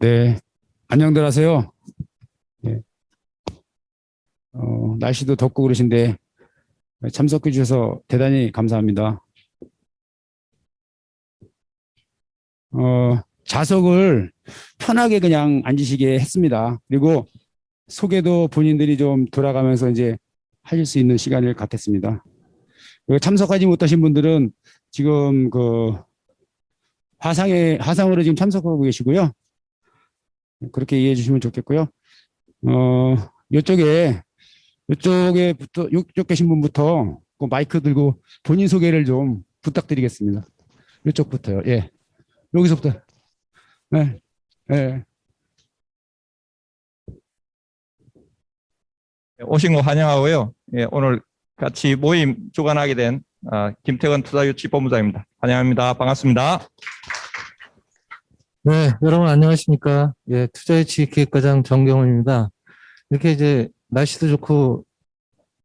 네, 안녕들 하세요. 네, 날씨도 덥고 그러신데 참석해 주셔서 대단히 감사합니다. 좌석을 편하게 그냥 앉으시게 했습니다. 그리고 소개도 본인들이 좀 돌아가면서 이제 하실 수 있는 시간을 갖겠습니다. 그리고 참석하지 못하신 분들은 지금 그 화상으로 지금 참석하고 계시고요. 그렇게 이해해 주시면 좋겠고요. 이쪽에 이쪽 계신 분부터 그 마이크 들고 본인 소개를 좀 부탁드리겠습니다. 이쪽부터요. 예. 여기서부터. 네. 예. 오신 거 환영하고요. 예, 오늘 같이 모임 주관하게 된 김태건 투자유치본부장입니다. 환영합니다. 반갑습니다. 네, 여러분 안녕하십니까? 예, 투자유치 기획과장 정경훈입니다. 이렇게 이제 날씨도 좋고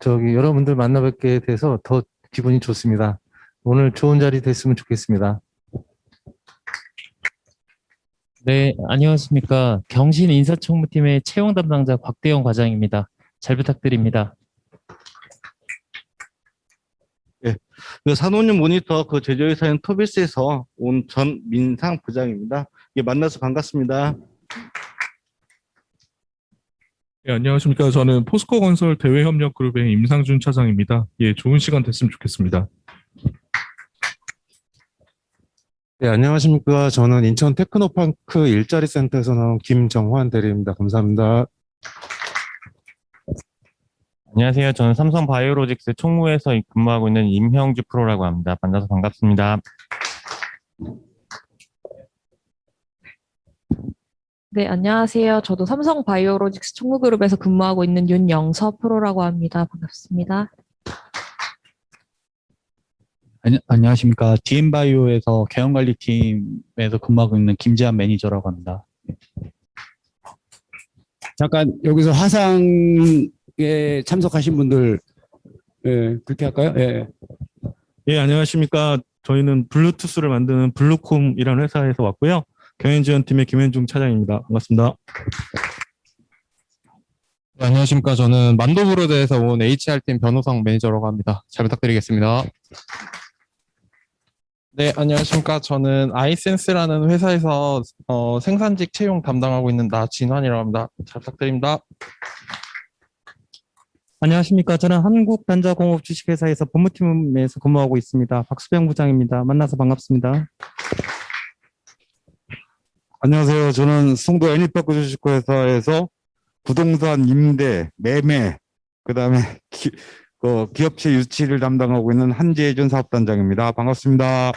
여러분들 만나 뵙게 돼서 더 기분이 좋습니다. 오늘 좋은 자리 됐으면 좋겠습니다. 네, 안녕하십니까. 경신 인사총무팀의 채용 담당자 곽대영 과장입니다. 잘 부탁드립니다. 산업용 모니터 제조회사인 토비스에서 온 전민상 부장입니다. 만나서 반갑습니다. 예, 안녕하십니까. 저는 포스코건설 대외협력그룹의 임상준 차장입니다. 예, 좋은 시간 됐으면 좋겠습니다. 네, 안녕하십니까. 저는 인천 테크노파크 일자리 센터에서 나온 김정환 대리입니다. 감사합니다. 안녕하세요. 저는 삼성 바이오로직스 총무에서 근무하고 있는 임형주 프로라고 합니다. 만나서 반갑습니다. 네, 안녕하세요. 저도 삼성 바이오로직스 총무그룹에서 근무하고 있는 윤영서 프로라고 합니다. 반갑습니다. 안녕하십니까. DM바이오에서 개연관리팀에서 근무하고 있는 김재한 매니저라고 합니다. 잠깐 여기서 화상에 참석하신 분들 예, 그렇게 할까요? 예. 예, 안녕하십니까. 저희는 블루투스를 만드는 블루콤이라는 회사에서 왔고요. 경영지원팀의 김현중 차장입니다. 반갑습니다. 네, 안녕하십니까. 저는 만도브로드에서 온 HR팀 변호상 매니저라고 합니다. 잘 부탁드리겠습니다. 네, 안녕하십니까. 저는 아이센스라는 회사에서 생산직 채용 담당하고 있는 나진환이라고 합니다. 잘 부탁드립니다. 안녕하십니까. 저는 한국단자공업 주식회사에서 법무팀에서 근무하고 있습니다. 박수병 부장입니다. 만나서 반갑습니다. 안녕하세요. 저는 송도 애니파크 주식회사에서 부동산 임대, 매매, 그다음에 기업체 유치를 담당하고 있는 한재준 사업단장입니다. 반갑습니다.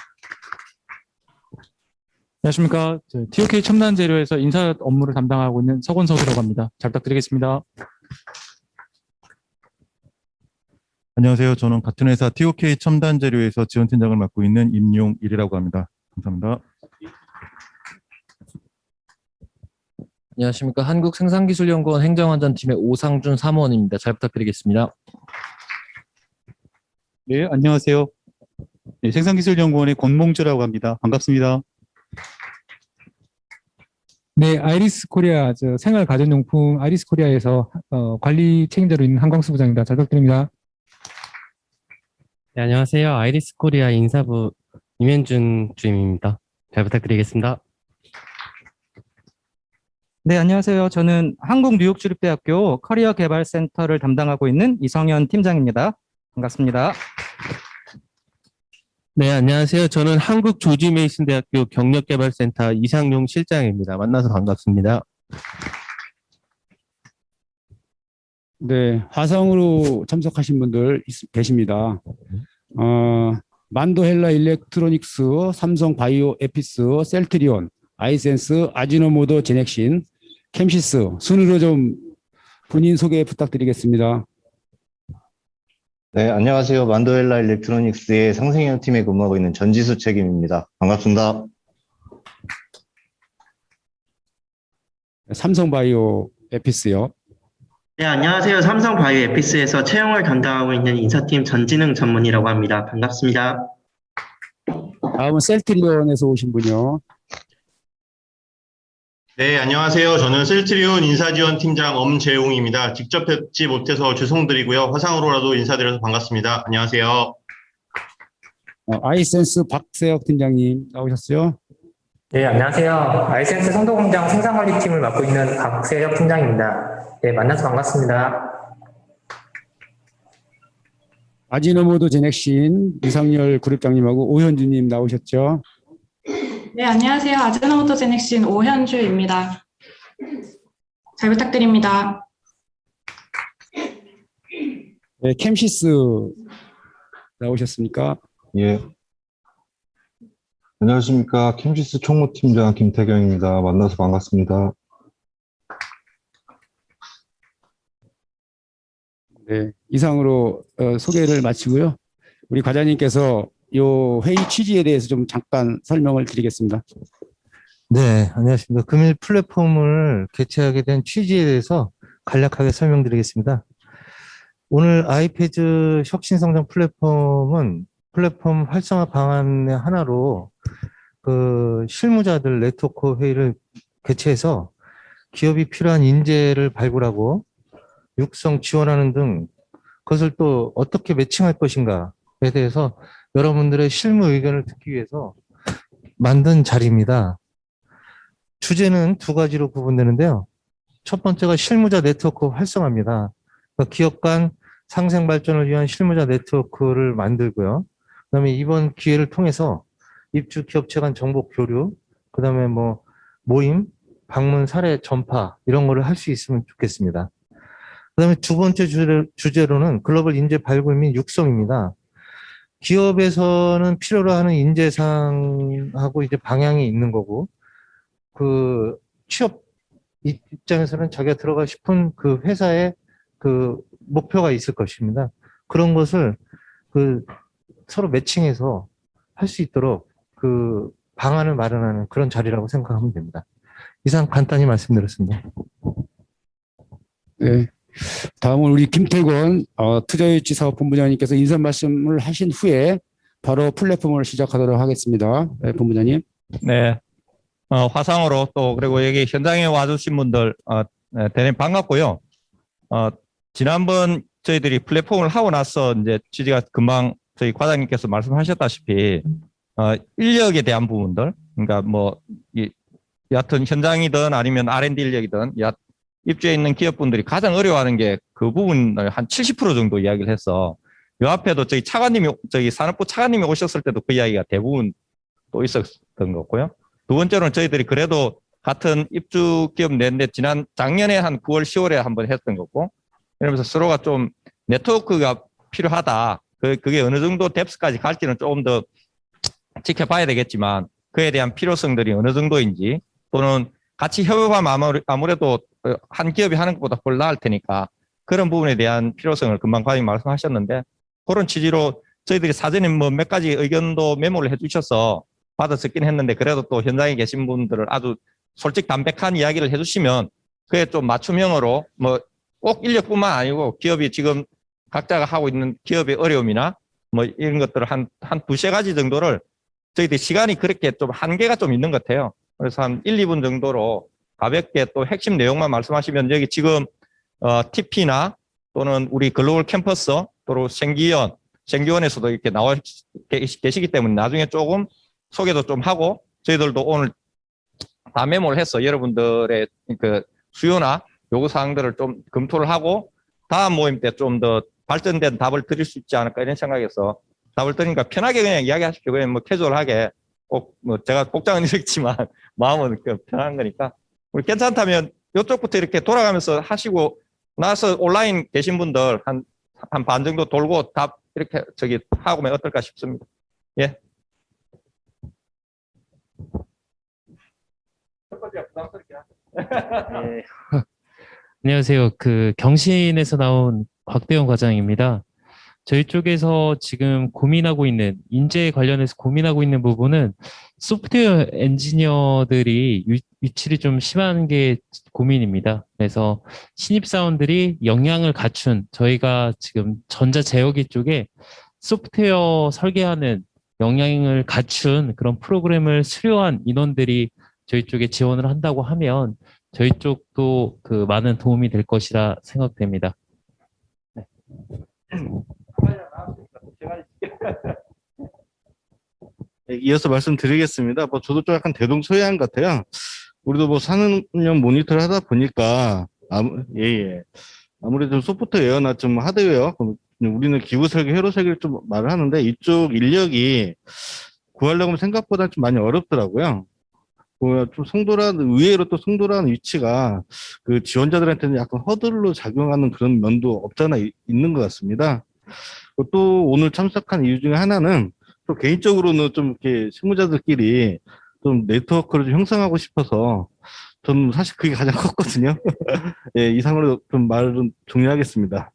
안녕하십니까. TOK 첨단재료에서 인사 업무를 담당하고 있는 서건석이라고 합니다. 잘 부탁드리겠습니다. 안녕하세요. 저는 같은 회사 TOK 첨단재료에서 지원팀장을 맡고 있는 임용일이라고 합니다. 감사합니다. 안녕하십니까. 한국생산기술연구원 행정안전팀의 오상준 사무원입니다. 잘 부탁드리겠습니다. 네, 안녕하세요. 네, 생산기술연구원의 권몽주라고 합니다. 반갑습니다. 네, 아이리스 코리아 생활 가전용품 아이리스 코리아에서 관리 책임자로 있는 한광수 부장입니다. 잘 부탁드립니다. 네, 안녕하세요. 아이리스 코리아 인사부 임현준 주임입니다. 잘 부탁드리겠습니다. 네, 안녕하세요. 저는 한국뉴욕주립대학교 커리어 개발센터를 담당하고 있는 이성현 팀장입니다. 반갑습니다. 네, 안녕하세요. 저는 한국조지메이슨대학교 경력개발센터 이상용 실장입니다. 만나서 반갑습니다. 네, 화상으로 참석하신 분들 계십니다. 만도헬라 일렉트로닉스, 삼성 바이오 에피스, 셀트리온, 아이센스, 아지노모토 제넥신, 캠시스 순으로 좀 본인 소개 부탁드리겠습니다. 네, 안녕하세요. 만도헬라 일렉트로닉스의 상생형팀에 근무하고 있는 전지수 책임입니다. 반갑습니다. 삼성바이오 에피스요. 네, 안녕하세요. 삼성 바이오 에피스에서 채용을 담당하고 있는 인사팀 전지능 전문이라고 합니다. 반갑습니다. 다음은 셀트리온에서 오신 분이요. 네, 안녕하세요. 저는 쓸트리온 인사지원팀장 엄재웅입니다. 직접 뵙지 못해서 죄송드리고요. 화상으로라도 인사드려서 반갑습니다. 안녕하세요. 아이센스 박세혁 팀장님 나오셨어요? 네, 안녕하세요. 아이센스 송도공장 생산관리팀을 맡고 있는 박세혁 팀장입니다. 네, 만나서 반갑습니다. 아지노모도 제넥신 유상열 그룹장님하고 오현주님 나오셨죠? 네, 안녕하세요. 아즈노모토 제넥신 오현주입니다. 잘 부탁드립니다. 네, 캠시스 나오셨습니까? 예. 안녕하십니까. 캠시스 총무팀장 김태경입니다. 만나서 반갑습니다. 네, 이상으로 소개를 마치고요. 우리 과장님께서 이 회의 취지에 대해서 좀 잠깐 설명을 드리겠습니다. 네, 안녕하십니까. 금일 플랫폼을 개최하게 된 취지에 대해서 간략하게 설명드리겠습니다. 오늘 아이패드 혁신성장 플랫폼은 플랫폼 활성화 방안의 하나로 그 실무자들 네트워크 회의를 개최해서 기업이 필요한 인재를 발굴하고 육성 지원하는 등 그것을 또 어떻게 매칭할 것인가에 대해서 여러분들의 실무 의견을 듣기 위해서 만든 자리입니다. 주제는 두 가지로 구분되는데요. 첫 번째가 실무자 네트워크 활성화입니다. 그러니까 기업 간 상생 발전을 위한 실무자 네트워크를 만들고요. 그다음에 이번 기회를 통해서 입주 기업체 간 정보 교류, 그다음에 뭐 모임, 방문 사례 전파 이런 거를 할 수 있으면 좋겠습니다. 그다음에 두 번째 주제로는 글로벌 인재 발굴 및 육성입니다. 기업에서는 필요로 하는 인재상하고 이제 방향이 있는 거고, 그 취업 입장에서는 자기가 들어가고 싶은 그 회사의 그 목표가 있을 것입니다. 그런 것을 그 서로 매칭해서 할 수 있도록 그 방안을 마련하는 그런 자리라고 생각하면 됩니다. 이상 간단히 말씀드렸습니다. 네. 다음은 우리 김태권 투자유치사업본부장님께서 인사 말씀을 하신 후에 바로 플랫폼을 시작하도록 하겠습니다. 네, 본부장님. 네. 화상으로 또 그리고 여기 현장에 와주신 분들 대단히 반갑고요. 지난번 저희들이 플랫폼을 하고 나서 이제 취지가 금방 저희 과장님께서 말씀하셨다시피 인력에 대한 부분들, 그러니까 뭐 여하튼 현장이든 아니면 R&D 인력이든 입주해 있는 기업분들이 가장 어려워하는 게 그 부분을 한 70% 정도 이야기를 해서 요 앞에도 저희 산업부 차관님이 오셨을 때도 그 이야기가 대부분 또 있었던 거고요. 두 번째로는 저희들이 그래도 같은 입주 기업 내인데 작년에 한 9월, 10월에 한번 했던 거고, 이러면서 서로가 좀 네트워크가 필요하다. 그게 어느 정도 뎁스까지 갈지는 조금 더 지켜봐야 되겠지만 그에 대한 필요성들이 어느 정도인지, 또는 같이 협업하면 아무래도 한 기업이 하는 것보다 훨 나을 테니까 그런 부분에 대한 필요성을 금방 과장님 말씀하셨는데, 그런 취지로 저희들이 사전에 뭐 몇 가지 의견도 메모를 해주셔서 받아듣긴 했는데, 그래도 또 현장에 계신 분들을 아주 솔직 담백한 이야기를 해주시면 그게 좀 맞춤형으로 뭐 꼭 인력뿐만 아니고 기업이 지금 각자가 하고 있는 기업의 어려움이나 뭐 이런 것들을 한 두세 가지 정도를 저희들이 시간이 그렇게 좀 한계가 좀 있는 것 같아요. 그래서 한 1, 2분 정도로 가볍게 또 핵심 내용만 말씀하시면, 여기 지금 TP나 또는 우리 글로벌 캠퍼스 또는 생기원에서도 이렇게 나와 계시기 때문에 나중에 조금 소개도 좀 하고, 저희들도 오늘 다 메모를 해서 여러분들의 그 수요나 요구사항들을 좀 검토를 하고 다음 모임 때 좀 더 발전된 답을 드릴 수 있지 않을까 이런 생각에서 답을 드리니까 편하게 그냥 이야기하십시오. 그냥 뭐 캐주얼하게, 꼭 뭐 제가 꼭장은 이렇지만 마음은 편한 거니까 우리 괜찮다면 이쪽부터 이렇게 돌아가면서 하시고 나서 온라인 계신 분들 한 반 정도 돌고 답 이렇게 하고 면 어떨까 싶습니다. 예. 네. 안녕하세요. 경신에서 나온 곽대원 과장입니다. 저희 쪽에서 지금 인재 관련해서 고민하고 있는 부분은 소프트웨어 엔지니어들이 위치를 좀 심한 게 고민입니다. 그래서 신입사원들이 역량을 갖춘, 저희가 지금 전자제어기 쪽에 소프트웨어 설계하는 역량을 갖춘 그런 프로그램을 수료한 인원들이 저희 쪽에 지원을 한다고 하면 저희 쪽도 그 많은 도움이 될 것이라 생각됩니다. 네. 네, 이어서 말씀드리겠습니다. 뭐 저도 좀 약간 대동소이한 것 같아요. 우리도 뭐 산업용 모니터를 하다 보니까 아무래도 좀 소프트웨어나 좀 하드웨어, 우리는 기부 설계, 회로 설계를 좀 말을 하는데 이쪽 인력이 구하려고 하면 생각보다 좀 많이 어렵더라고요. 좀 의외로 또 송도라는 위치가 그 지원자들한테는 약간 허들로 작용하는 그런 면도 없잖아 있는 것 같습니다. 또 오늘 참석한 이유 중에 하나는 또 개인적으로는 좀 이렇게 실무자들끼리 좀 네트워크를 좀 형성하고 싶어서 저는 사실 그게 가장 컸거든요. 예, 이상으로 좀 말은 종료하겠습니다.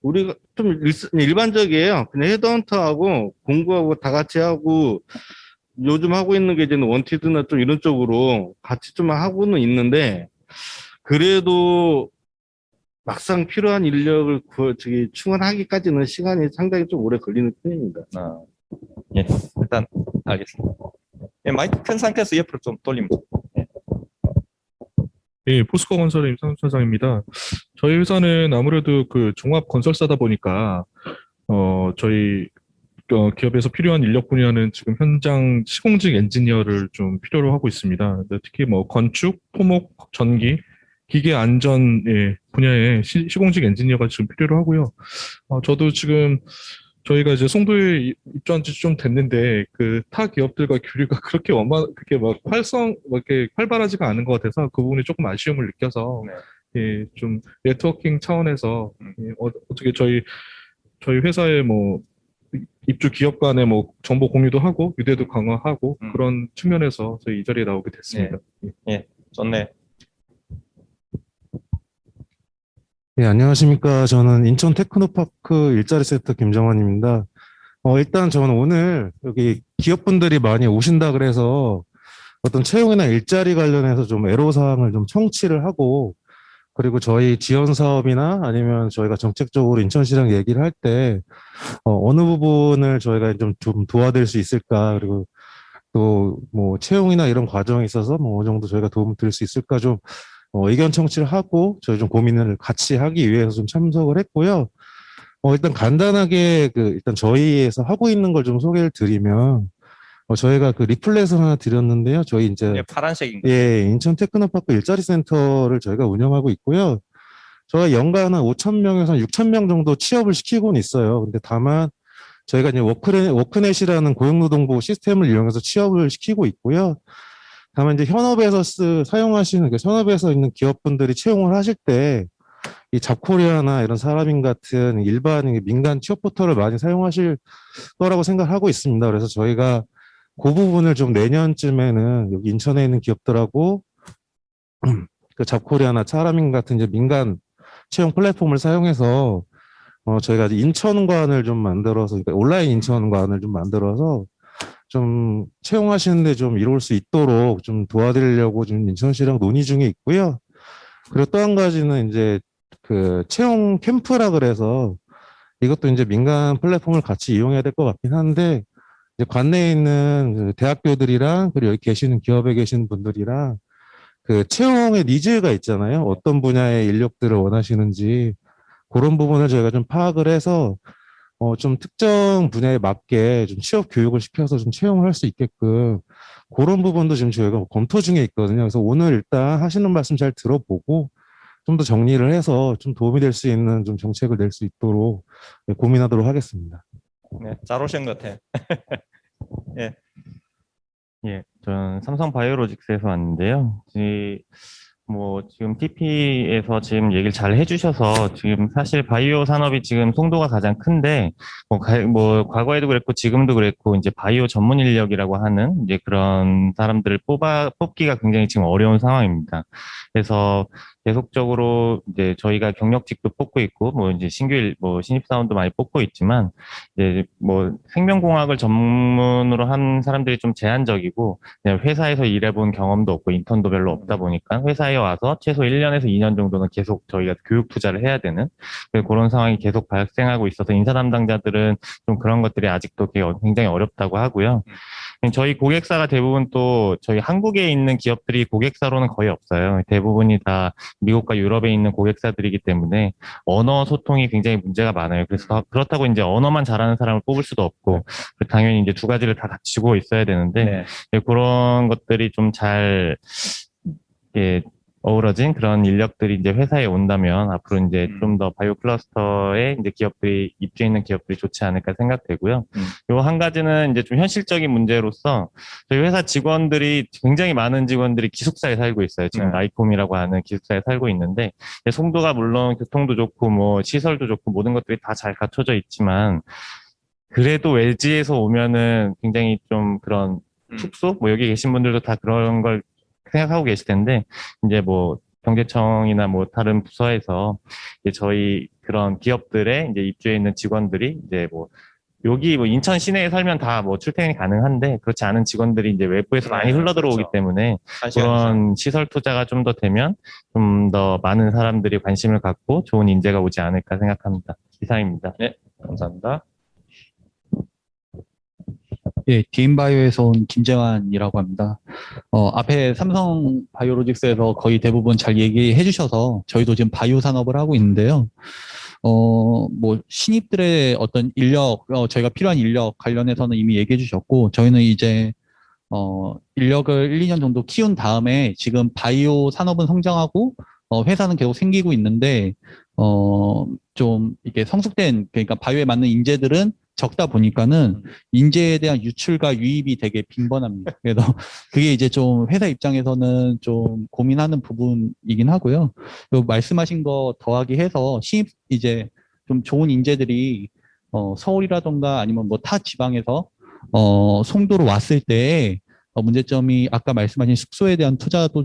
우리가 좀 일반적이에요. 그냥 헤드헌터하고 공부하고 다 같이 하고 요즘 하고 있는 게 이제 원티드나 좀 이런 쪽으로 같이 좀 하고는 있는데 그래도 막상 필요한 인력을 충원하기까지는 시간이 상당히 좀 오래 걸리는 편입니다. 예, 일단 알겠습니다. 예, 마이크 큰 상태에서 옆으로 좀 돌립니다. 예, 포스코 건설의 임상훈 선장입니다. 저희 회사는 아무래도 그 종합 건설사다 보니까 저희 기업에서 필요한 인력 분야는 지금 현장 시공직 엔지니어를 좀 필요로 하고 있습니다. 특히 뭐 건축, 토목, 전기, 기계 안전 분야의 시공직 엔지니어가 지금 필요로 하고요. 저도 지금 저희가 이제 송도에 입주한 지 좀 됐는데 그 타 기업들과 교류가 그렇게 그렇게 막 이렇게 활발하지가 않은 것 같아서 그 부분이 조금 아쉬움을 느껴서 예, 좀 네트워킹 차원에서 어떻게 저희 회사의 뭐 입주 기업 간의 뭐 정보 공유도 하고 유대도 강화하고 그런 측면에서 저희 이 자리에 나오게 됐습니다. 예, 좋네. 네, 안녕하십니까. 저는 인천 테크노파크 일자리 센터 김정환입니다. 일단 저는 오늘 여기 기업분들이 많이 오신다 그래서 어떤 채용이나 일자리 관련해서 좀 애로사항을 좀 청취를 하고 그리고 저희 지원 사업이나 아니면 저희가 정책적으로 인천시랑 얘기를 할 때 어느 부분을 저희가 좀 도와드릴 수 있을까 그리고 또 뭐 채용이나 이런 과정에 있어서 뭐 어느 정도 저희가 도움을 드릴 수 있을까 좀 의견 청취를 하고 저희 좀 고민을 같이 하기 위해서 좀 참석을 했고요. 일단 간단하게 일단 저희에서 하고 있는 걸 좀 소개를 드리면 저희가 그 리플렛을 하나 드렸는데요. 저희 이제 파란색인가? 예, 인천 테크노파크 일자리 센터를 저희가 운영하고 있고요. 저희가 연간 한 5,000명에서 6,000명 정도 취업을 시키고는 있어요. 근데 다만 저희가 이제 워크넷이라는 고용노동부 시스템을 이용해서 취업을 시키고 있고요. 다만 이제 현업에서 사용하시는 현업에서 있는 기업분들이 채용을 하실 때 이 잡코리아나 이런 사람인 같은 일반 민간 취업 포털을 많이 사용하실 거라고 생각하고 있습니다. 그래서 저희가 그 부분을 좀 내년쯤에는 여기 인천에 있는 기업들하고 그 잡코리아나 사람인 같은 이제 민간 채용 플랫폼을 사용해서 저희가 인천관을 좀 만들어서 그러니까 온라인 인천관을 좀 만들어서 좀 채용하시는데 좀 이룰 수 있도록 좀 도와드리려고 지금 인천시랑 논의 중에 있고요. 그리고 또 한 가지는 이제 그 채용 캠프라 그래서 이것도 이제 민간 플랫폼을 같이 이용해야 될 것 같긴 한데 이제 관내에 있는 그 대학교들이랑 그리고 여기 계시는 기업에 계시는 분들이랑 그 채용의 니즈가 있잖아요. 어떤 분야의 인력들을 원하시는지 그런 부분을 저희가 좀 파악을 해서 좀 특정 분야에 맞게 좀 취업 교육을 시켜서 좀 채용을 할 수 있게끔 그런 부분도 지금 저희가 검토 중에 있거든요. 그래서 오늘 일단 하시는 말씀 잘 들어보고 좀 더 정리를 해서 좀 도움이 될 수 있는 좀 정책을 낼 수 있도록 고민하도록 하겠습니다. 네, 잘 오신 것 같아. 예. 예, 저는 삼성 바이오로직스에서 왔는데요. 지금 TP에서 지금 얘기를 잘 해주셔서 지금 사실 바이오 산업이 지금 송도가 가장 큰데 과거에도 그랬고 지금도 그랬고 이제 바이오 전문 인력이라고 하는 이제 그런 사람들을 뽑기가 굉장히 지금 어려운 상황입니다. 그래서 계속적으로 이제 저희가 경력직도 뽑고 있고 뭐 이제 신입사원도 많이 뽑고 있지만 이제 뭐 생명공학을 전문으로 한 사람들이 좀 제한적이고 그냥 회사에서 일해본 경험도 없고 인턴도 별로 없다 보니까 회사에 와서 최소 1년에서 2년 정도는 계속 저희가 교육 투자를 해야 되는 그런 상황이 계속 발생하고 있어서 인사 담당자들은 좀 그런 것들이 아직도 굉장히 어렵다고 하고요. 저희 고객사가 대부분 또 저희 한국에 있는 기업들이 고객사로는 거의 없어요. 대부분이 다 미국과 유럽에 있는 고객사들이기 때문에 언어 소통이 굉장히 문제가 많아요. 그래서 그렇다고 이제 언어만 잘하는 사람을 뽑을 수도 없고 당연히 이제 두 가지를 다 갖추고 있어야 되는데 그런 것들이 좀 잘 어우러진 그런 인력들이 이제 회사에 온다면 앞으로 이제 좀 더 바이오 클러스터에 이제 기업들이 입주해 있는 기업들이 좋지 않을까 생각되고요. 요 한 가지는 이제 좀 현실적인 문제로서 저희 회사 직원들이 굉장히 많은 직원들이 기숙사에 살고 있어요. 지금 라이콤이라고 하는 기숙사에 살고 있는데 송도가 물론 교통도 좋고 뭐 시설도 좋고 모든 것들이 다 잘 갖춰져 있지만 그래도 외지에서 오면은 굉장히 좀 그런 숙소 뭐 여기 계신 분들도 다 그런 걸 생각하고 계실 텐데 이제 뭐 경제청이나 뭐 다른 부서에서 이제 저희 그런 기업들에 이제 입주해 있는 직원들이 이제 뭐 여기 뭐 인천 시내에 살면 다 뭐 출퇴근이 가능한데 그렇지 않은 직원들이 이제 외부에서 많이 흘러 들어오기 때문에 그런 시설 투자가 좀 더 되면 좀 더 많은 사람들이 관심을 갖고 좋은 인재가 오지 않을까 생각합니다. 이상입니다. 네, 감사합니다. 예, 디엠바이오에서 온 김재환이라고 합니다. 앞에 삼성 바이오로직스에서 거의 대부분 잘 얘기해 주셔서 저희도 지금 바이오 산업을 하고 있는데요. 뭐 신입들의 어떤 인력, 저희가 필요한 인력 관련해서는 이미 얘기해 주셨고 저희는 이제 인력을 1, 2년 정도 키운 다음에 지금 바이오 산업은 성장하고 회사는 계속 생기고 있는데 좀 이게 성숙된 그러니까 바이오에 맞는 인재들은 적다 보니까는 인재에 대한 유출과 유입이 되게 빈번합니다. 그래서 그게 이제 좀 회사 입장에서는 좀 고민하는 부분이긴 하고요. 그리고 말씀하신 거 더하기 해서 신입 이제 좀 좋은 인재들이 서울이라던가 아니면 뭐 타 지방에서 송도로 왔을 때 문제점이 아까 말씀하신 숙소에 대한 투자도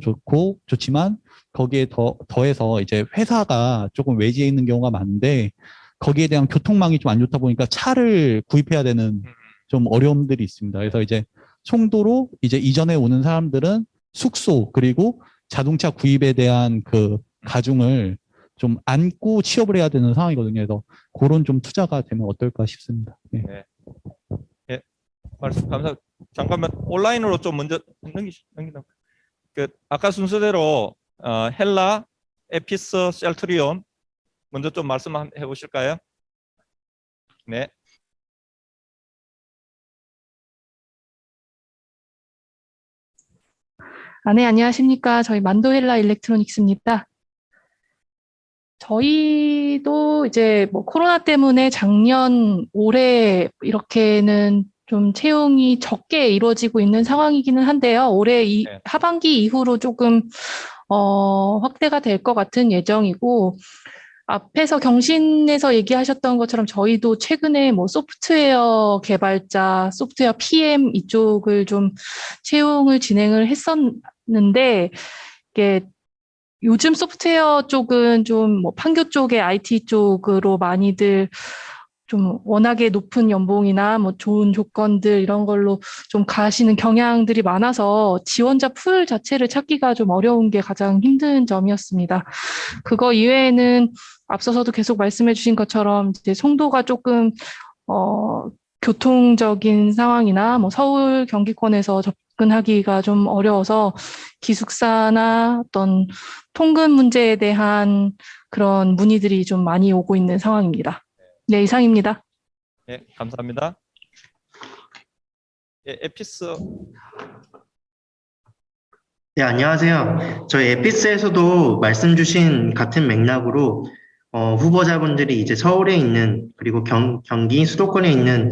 좋지만 거기에 더해서 이제 회사가 조금 외지에 있는 경우가 많은데 거기에 대한 교통망이 좀 안 좋다 보니까 차를 구입해야 되는 좀 어려움들이 있습니다. 그래서 이제 송도로 이제 이전에 오는 사람들은 숙소 그리고 자동차 구입에 대한 그 가중을 좀 안고 취업을 해야 되는 상황이거든요. 그래서 그런 좀 투자가 되면 어떨까 싶습니다. 네. 네. 예, 말씀 감사합니다. 잠깐만 온라인으로 좀 먼저 넘기다. 그 아까 순서대로 헬라, 에피스, 셀트리온 먼저 좀 말씀해 보실까요? 네. 네, 안녕하십니까. 저희 만도헬라 일렉트로닉스입니다. 저희도 이제 뭐 코로나 때문에 작년, 올해 이렇게는 좀 채용이 적게 이루어지고 있는 상황이기는 한데요. 올해 하반기 이후로 조금 확대가 될 것 같은 예정이고 앞에서 경신에서 얘기하셨던 것처럼 저희도 최근에 뭐 소프트웨어 개발자, 소프트웨어 PM 이쪽을 좀 채용을 진행을 했었는데 이게 요즘 소프트웨어 쪽은 좀 뭐 판교 쪽의 IT 쪽으로 많이들 좀 워낙에 높은 연봉이나 뭐 좋은 조건들 이런 걸로 좀 가시는 경향들이 많아서 지원자 풀 자체를 찾기가 좀 어려운 게 가장 힘든 점이었습니다. 그거 이외에는 앞서서도 계속 말씀해 주신 것처럼 이제 송도가 조금 교통적인 상황이나 뭐 서울 경기권에서 접근하기가 좀 어려워서 기숙사나 어떤 통근 문제에 대한 그런 문의들이 좀 많이 오고 있는 상황입니다. 네, 이상입니다. 네, 감사합니다. 예, 에피스. 네, 안녕하세요. 저희 에피스에서도 말씀 주신 같은 맥락으로 후보자분들이 이제 서울에 있는 그리고 경기 수도권에 있는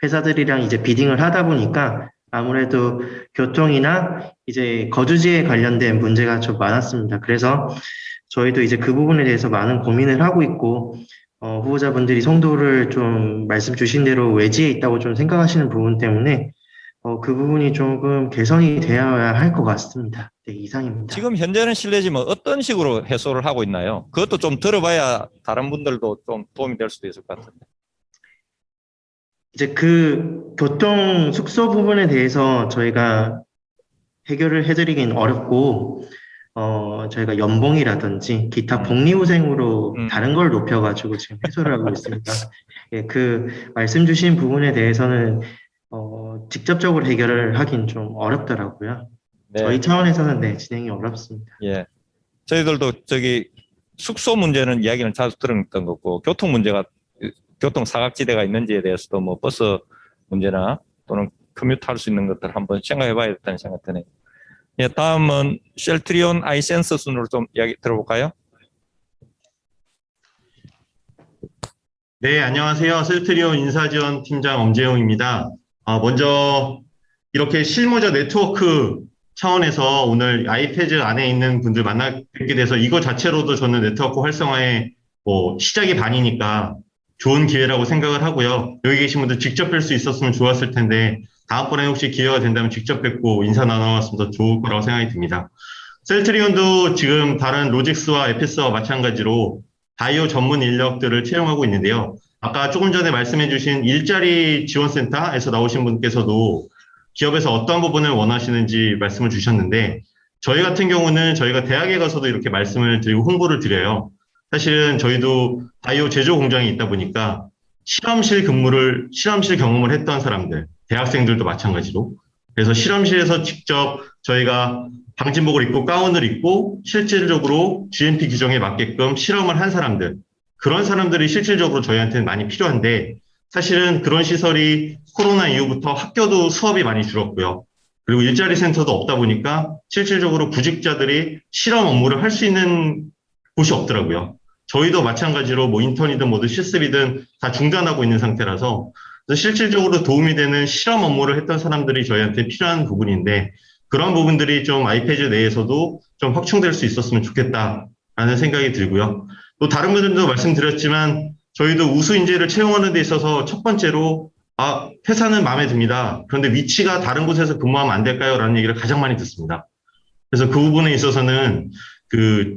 회사들이랑 이제 비딩을 하다 보니까 아무래도 교통이나 이제 거주지에 관련된 문제가 좀 많았습니다. 그래서 저희도 이제 그 부분에 대해서 많은 고민을 하고 있고 후보자분들이 송도를 좀 말씀 주신 대로 외지에 있다고 좀 생각하시는 부분 때문에 그 부분이 조금 개선이 되어야 할 것 같습니다. 네, 이상입니다. 지금 현재는 실례지만 어떤 식으로 해소를 하고 있나요? 그것도 좀 들어봐야 다른 분들도 좀 도움이 될 수도 있을 것 같은데. 이제 그 교통 숙소 부분에 대해서 저희가 해결을 해드리긴 어렵고, 저희가 연봉이라든지 기타 복리후생으로 다른 걸 높여가지고 지금 해소를 하고 있습니다. 예, 그 말씀 주신 부분에 대해서는 직접적으로 해결을 하긴 좀 어렵더라고요. 네. 저희 차원에서는 네, 진행이 어렵습니다. 예. 저희들도 저기 숙소 문제는 이야기는 자주 들었던 거고, 교통 문제가, 교통 사각지대가 있는지에 대해서도 뭐 버스 문제나 또는 커뮤트 할 수 있는 것들 한번 생각해 봐야 겠다는 생각이 드네요. 예, 다음은 셀트리온 아이센스 순으로 좀 이야기 들어볼까요? 네, 안녕하세요. 셀트리온 인사지원 팀장 엄재용입니다. 먼저 이렇게 실무자 네트워크 차원에서 오늘 아이패즈 안에 있는 분들 만나 뵙게 돼서 이거 자체로도 저는 네트워크 활성화의 시작이 반이니까 좋은 기회라고 생각을 하고요. 여기 계신 분들 직접 뵐 수 있었으면 좋았을 텐데 다음번에 혹시 기회가 된다면 직접 뵙고 인사 나눠봤으면 더 좋을 거라고 생각이 듭니다. 셀트리온도 지금 다른 로직스와 에피스와 마찬가지로 바이오 전문 인력들을 채용하고 있는데요. 아까 조금 전에 말씀해 주신 일자리 지원센터에서 나오신 분께서도 기업에서 어떤 부분을 원하시는지 말씀을 주셨는데, 저희 같은 경우는 저희가 대학에 가서도 이렇게 말씀을 드리고 홍보를 드려요. 사실은 저희도 바이오 제조 공장이 있다 보니까 실험실 경험을 했던 사람들, 대학생들도 마찬가지로. 그래서 실험실에서 직접 저희가 방진복을 입고 가운을 입고 실질적으로 GMP 규정에 맞게끔 실험을 한 사람들, 그런 사람들이 실질적으로 저희한테는 많이 필요한데, 사실은 그런 시설이 코로나 이후부터 학교도 수업이 많이 줄었고요. 그리고 일자리 센터도 없다 보니까 실질적으로 구직자들이 실험 업무를 할 수 있는 곳이 없더라고요. 저희도 마찬가지로 뭐 인턴이든 뭐든 실습이든 다 중단하고 있는 상태라서 실질적으로 도움이 되는 실험 업무를 했던 사람들이 저희한테 필요한 부분인데, 그런 부분들이 좀 아이패즈 내에서도 좀 확충될 수 있었으면 좋겠다라는 생각이 들고요. 또 다른 분들도 말씀드렸지만 저희도 우수 인재를 채용하는 데 있어서 첫 번째로 회사는 마음에 듭니다. 그런데 위치가 다른 곳에서 근무하면 안 될까요? 라는 얘기를 가장 많이 듣습니다. 그래서 그 부분에 있어서는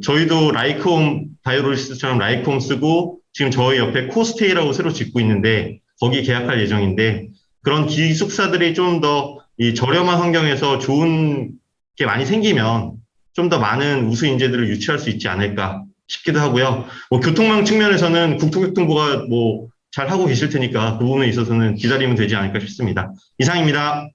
저희도 라이크홈 바이오로직스처럼 라이크홈 쓰고 지금 저희 옆에 코스테이라고 새로 짓고 있는데 거기 계약할 예정인데, 그런 기숙사들이 좀 더 이 저렴한 환경에서 좋은 게 많이 생기면 좀 더 많은 우수 인재들을 유치할 수 있지 않을까 싶기도 하고요. 교통망 측면에서는 국토교통부가 잘 하고 계실 테니까 그 부분에 있어서는 기다리면 되지 않을까 싶습니다. 이상입니다.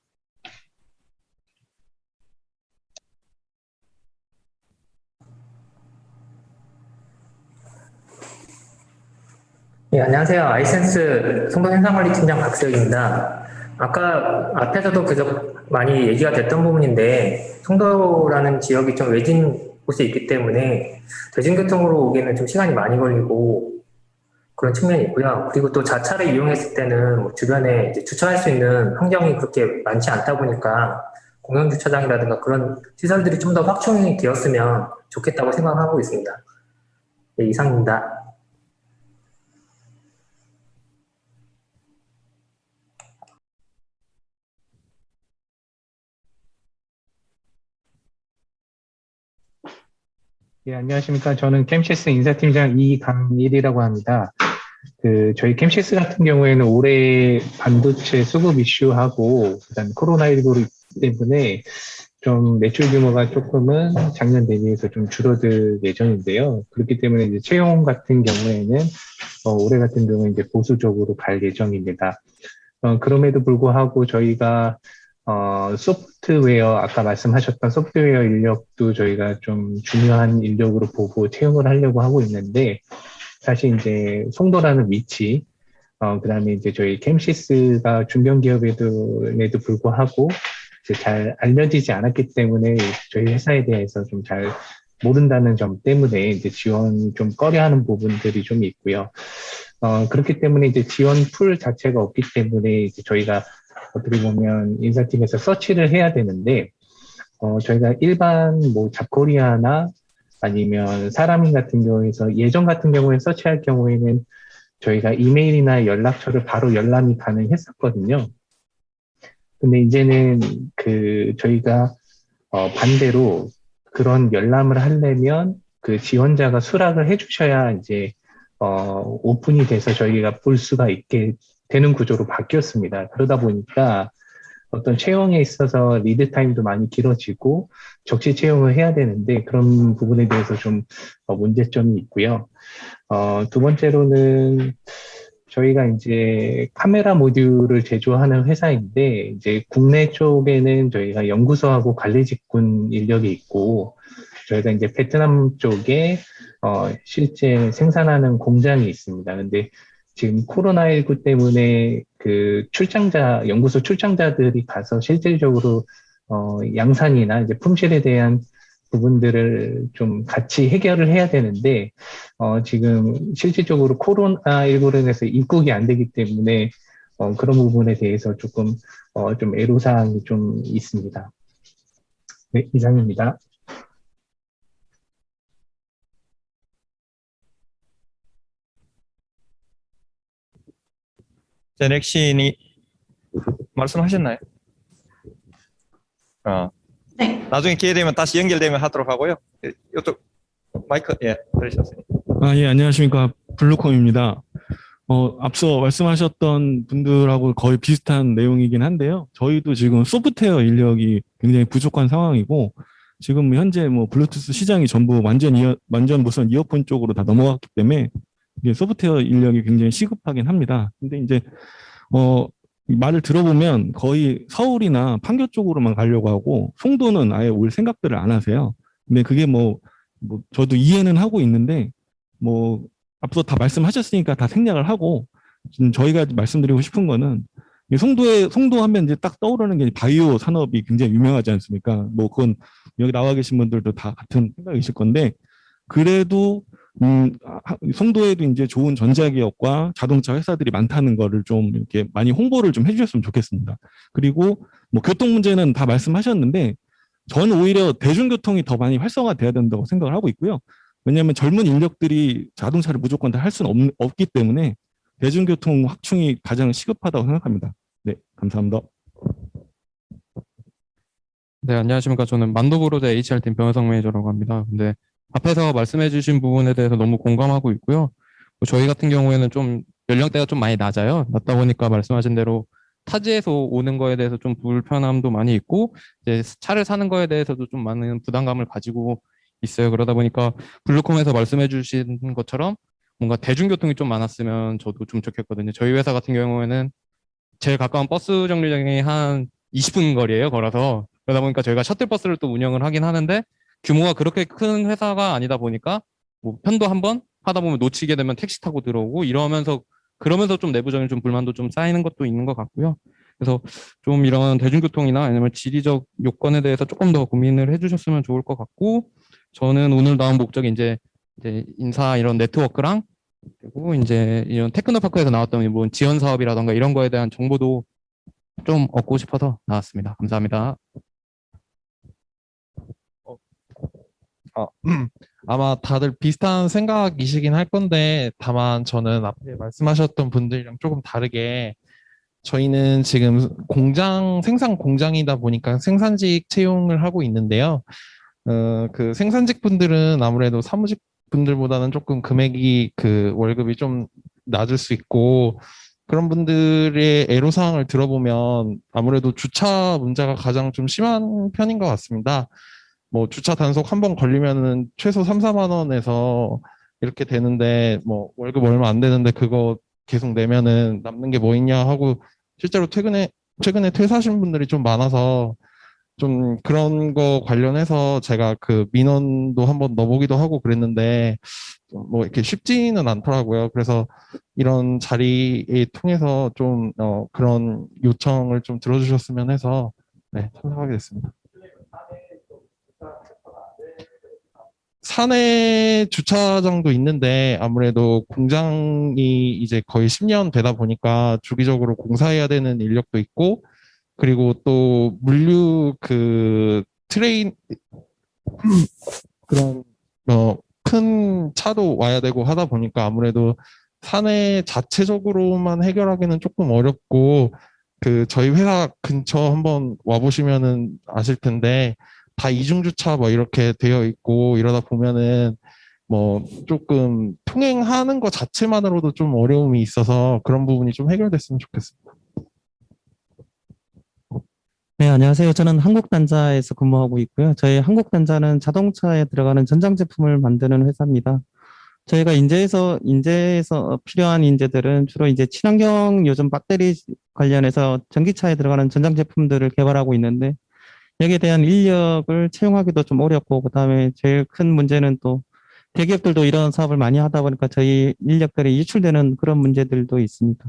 네, 안녕하세요. 아이센스 송도현상관리팀장 박수혁입니다. 아까 앞에서도 많이 얘기가 됐던 부분인데, 송도라는 지역이 좀 외진 곳에 있기 때문에 대중교통으로 오기에는 좀 시간이 많이 걸리고 그런 측면이 있고요. 그리고 또 자차를 이용했을 때는 주변에 이제 주차할 수 있는 환경이 그렇게 많지 않다 보니까 공영주차장이라든가 그런 시설들이 좀 더 확충이 되었으면 좋겠다고 생각하고 있습니다. 네, 이상입니다. 예, 안녕하십니까. 저는 캠시스 인사팀장 이강일이라고 합니다. 저희 캠시스 같은 경우에는 올해 반도체 수급 이슈하고, 그다음 코로나19 때문에 좀 매출 규모가 조금은 작년 대비해서 좀 줄어들 예정인데요. 그렇기 때문에 이제 채용 같은 경우에는 올해 같은 경우는 이제 보수적으로 갈 예정입니다. 그럼에도 불구하고 저희가 소프트웨어, 아까 말씀하셨던 소프트웨어 인력도 저희가 좀 중요한 인력으로 보고 채용을 하려고 하고 있는데, 사실 이제 송도라는 위치, 그 다음에 이제 저희 캠시스가 중견기업에도 불구하고 이제 잘 알려지지 않았기 때문에 저희 회사에 대해서 좀 잘 모른다는 점 때문에 이제 지원 좀 꺼려하는 부분들이 좀 있고요. 그렇기 때문에 이제 지원 풀 자체가 없기 때문에 이제 저희가 어떻게 보면 인사팀에서 서치를 해야 되는데, 저희가 일반 잡코리아나 아니면 사람인 같은 경우에서 예전 같은 경우에 서치할 경우에는 저희가 이메일이나 연락처를 바로 열람이 가능했었거든요. 근데 이제는 저희가 반대로 그런 열람을 하려면 그 지원자가 수락을 해주셔야 이제 오픈이 돼서 저희가 볼 수가 있게 되는 구조로 바뀌었습니다. 그러다 보니까 어떤 채용에 있어서 리드 타임도 많이 길어지고 적시 채용을 해야 되는데 그런 부분에 대해서 좀 문제점이 있고요. 두 번째로는 저희가 이제 카메라 모듈을 제조하는 회사인데 이제 국내 쪽에는 저희가 연구소하고 관리 직군 인력이 있고 저희가 이제 베트남 쪽에 실제 생산하는 공장이 있습니다. 근데 지금 코로나19 때문에 그 연구소 출장자들이 가서 실질적으로 양산이나 이제 품질에 대한 부분들을 좀 같이 해결을 해야 되는데 지금 실질적으로 코로나19로 인해서 입국이 안 되기 때문에 그런 부분에 대해서 조금 좀 애로사항이 좀 있습니다. 네, 이상입니다. 제넥신이 말씀하셨나요? 네. 나중에 기회 되면 다시 연결되면 하도록 하고요. 이쪽 마이크 들으셨어요. 예, 안녕하십니까. 블루콤입니다. 앞서 말씀하셨던 분들하고 거의 비슷한 내용이긴 한데요. 저희도 지금 소프트웨어 인력이 굉장히 부족한 상황이고, 지금 현재 뭐 블루투스 시장이 전부 완전 무선 이어폰 쪽으로 다 넘어갔기 때문에 이게 소프트웨어 인력이 굉장히 시급하긴 합니다. 근데 이제 말을 들어보면 거의 서울이나 판교 쪽으로만 가려고 하고 송도는 아예 올 생각들을 안 하세요. 근데 그게 뭐 저도 이해는 하고 있는데 뭐 앞서 다 말씀하셨으니까 다 생략을 하고 지금 저희가 말씀드리고 싶은 거는 송도 하면 이제 딱 떠오르는 게 바이오 산업이 굉장히 유명하지 않습니까? 뭐 그건 여기 나와 계신 분들도 다 같은 생각이실 건데 그래도 송도에도 이제 좋은 전자기업과 자동차 회사들이 많다는 거를 좀 이렇게 많이 홍보를 좀 해주셨으면 좋겠습니다. 그리고 뭐 교통 문제는 다 말씀하셨는데 저는 오히려 대중교통이 더 많이 활성화돼야 된다고 생각을 하고 있고요. 왜냐하면 젊은 인력들이 자동차를 무조건 다 할 수는 없기 때문에 대중교통 확충이 가장 시급하다고 생각합니다. 네, 감사합니다. 네, 안녕하십니까. 저는 만도브로드 HR팀 변호석 매니저라고 합니다. 근데 앞에서 말씀해주신 부분에 대해서 너무 공감하고 있고요. 저희 같은 경우에는 좀 연령대가 좀 많이 낮아요. 낮다 보니까 말씀하신 대로 타지에서 오는 거에 대해서 좀 불편함도 많이 있고, 이제 차를 사는 거에 대해서도 좀 많은 부담감을 가지고 있어요. 그러다 보니까 블루콤에서 말씀해주신 것처럼 뭔가 대중교통이 좀 많았으면 저도 좀 좋겠거든요. 저희 회사 같은 경우에는 제일 가까운 버스 정류장이 한 20분 거리예요, 걸어서. 그러다 보니까 저희가 셔틀버스를 또 운영을 하긴 하는데 규모가 그렇게 큰 회사가 아니다 보니까 뭐 편도 한번 하다 보면 놓치게 되면 택시 타고 들어오고 그러면서 좀 내부적인 좀 불만도 좀 쌓이는 것도 있는 것 같고요. 그래서 좀 이런 대중교통이나 아니면 지리적 요건에 대해서 조금 더 고민을 해주셨으면 좋을 것 같고, 저는 오늘 나온 목적이 이제 인사 이런 네트워크랑 그리고 이제 이런 테크노파크에서 나왔던 뭐 지원 사업이라던가 이런 거에 대한 정보도 좀 얻고 싶어서 나왔습니다. 감사합니다. 아마 다들 비슷한 생각이시긴 할 건데, 다만 저는 앞에 말씀하셨던 분들이랑 조금 다르게 저희는 지금 생산 공장이다 보니까 생산직 채용을 하고 있는데요. 그 생산직 분들은 아무래도 사무직 분들보다는 조금 금액이 월급이 좀 낮을 수 있고, 그런 분들의 애로사항을 들어보면 아무래도 주차 문제가 가장 좀 심한 편인 것 같습니다. 뭐 주차 단속 한 번 걸리면은 최소 3, 4만 원에서 이렇게 되는데 뭐 월급 얼마 안 되는데 그거 계속 내면은 남는 게 뭐 있냐 하고 실제로 최근에 퇴사하신 분들이 좀 많아서 좀 그런 거 관련해서 제가 민원도 한번 넣어보기도 하고 그랬는데 뭐 이렇게 쉽지는 않더라고요. 그래서 이런 자리에 통해서 좀 그런 요청을 좀 들어주셨으면 해서 참석하게 됐습니다. 사내 주차장도 있는데 아무래도 공장이 이제 거의 10년 되다 보니까 주기적으로 공사해야 되는 인력도 있고, 그리고 또 물류 트레인 그런 큰 차도 와야 되고 하다 보니까 아무래도 사내 자체적으로만 해결하기는 조금 어렵고, 그 저희 회사 근처 한번 와보시면은 아실 텐데 다 이중주차 뭐 이렇게 되어 있고 이러다 보면은 뭐 조금 통행하는 것 자체만으로도 좀 어려움이 있어서 그런 부분이 좀 해결됐으면 좋겠습니다. 네, 안녕하세요. 저는 한국단자에서 근무하고 있고요. 저희 한국단자는 자동차에 들어가는 전장 제품을 만드는 회사입니다. 저희가 인재에서 필요한 인재들은 주로 이제 친환경 요즘 배터리 관련해서 전기차에 들어가는 전장 제품들을 개발하고 있는데 여기에 대한 인력을 채용하기도 좀 어렵고 그다음에 제일 큰 문제는 또 대기업들도 이런 사업을 많이 하다 보니까 저희 인력들이 유출되는 그런 문제들도 있습니다.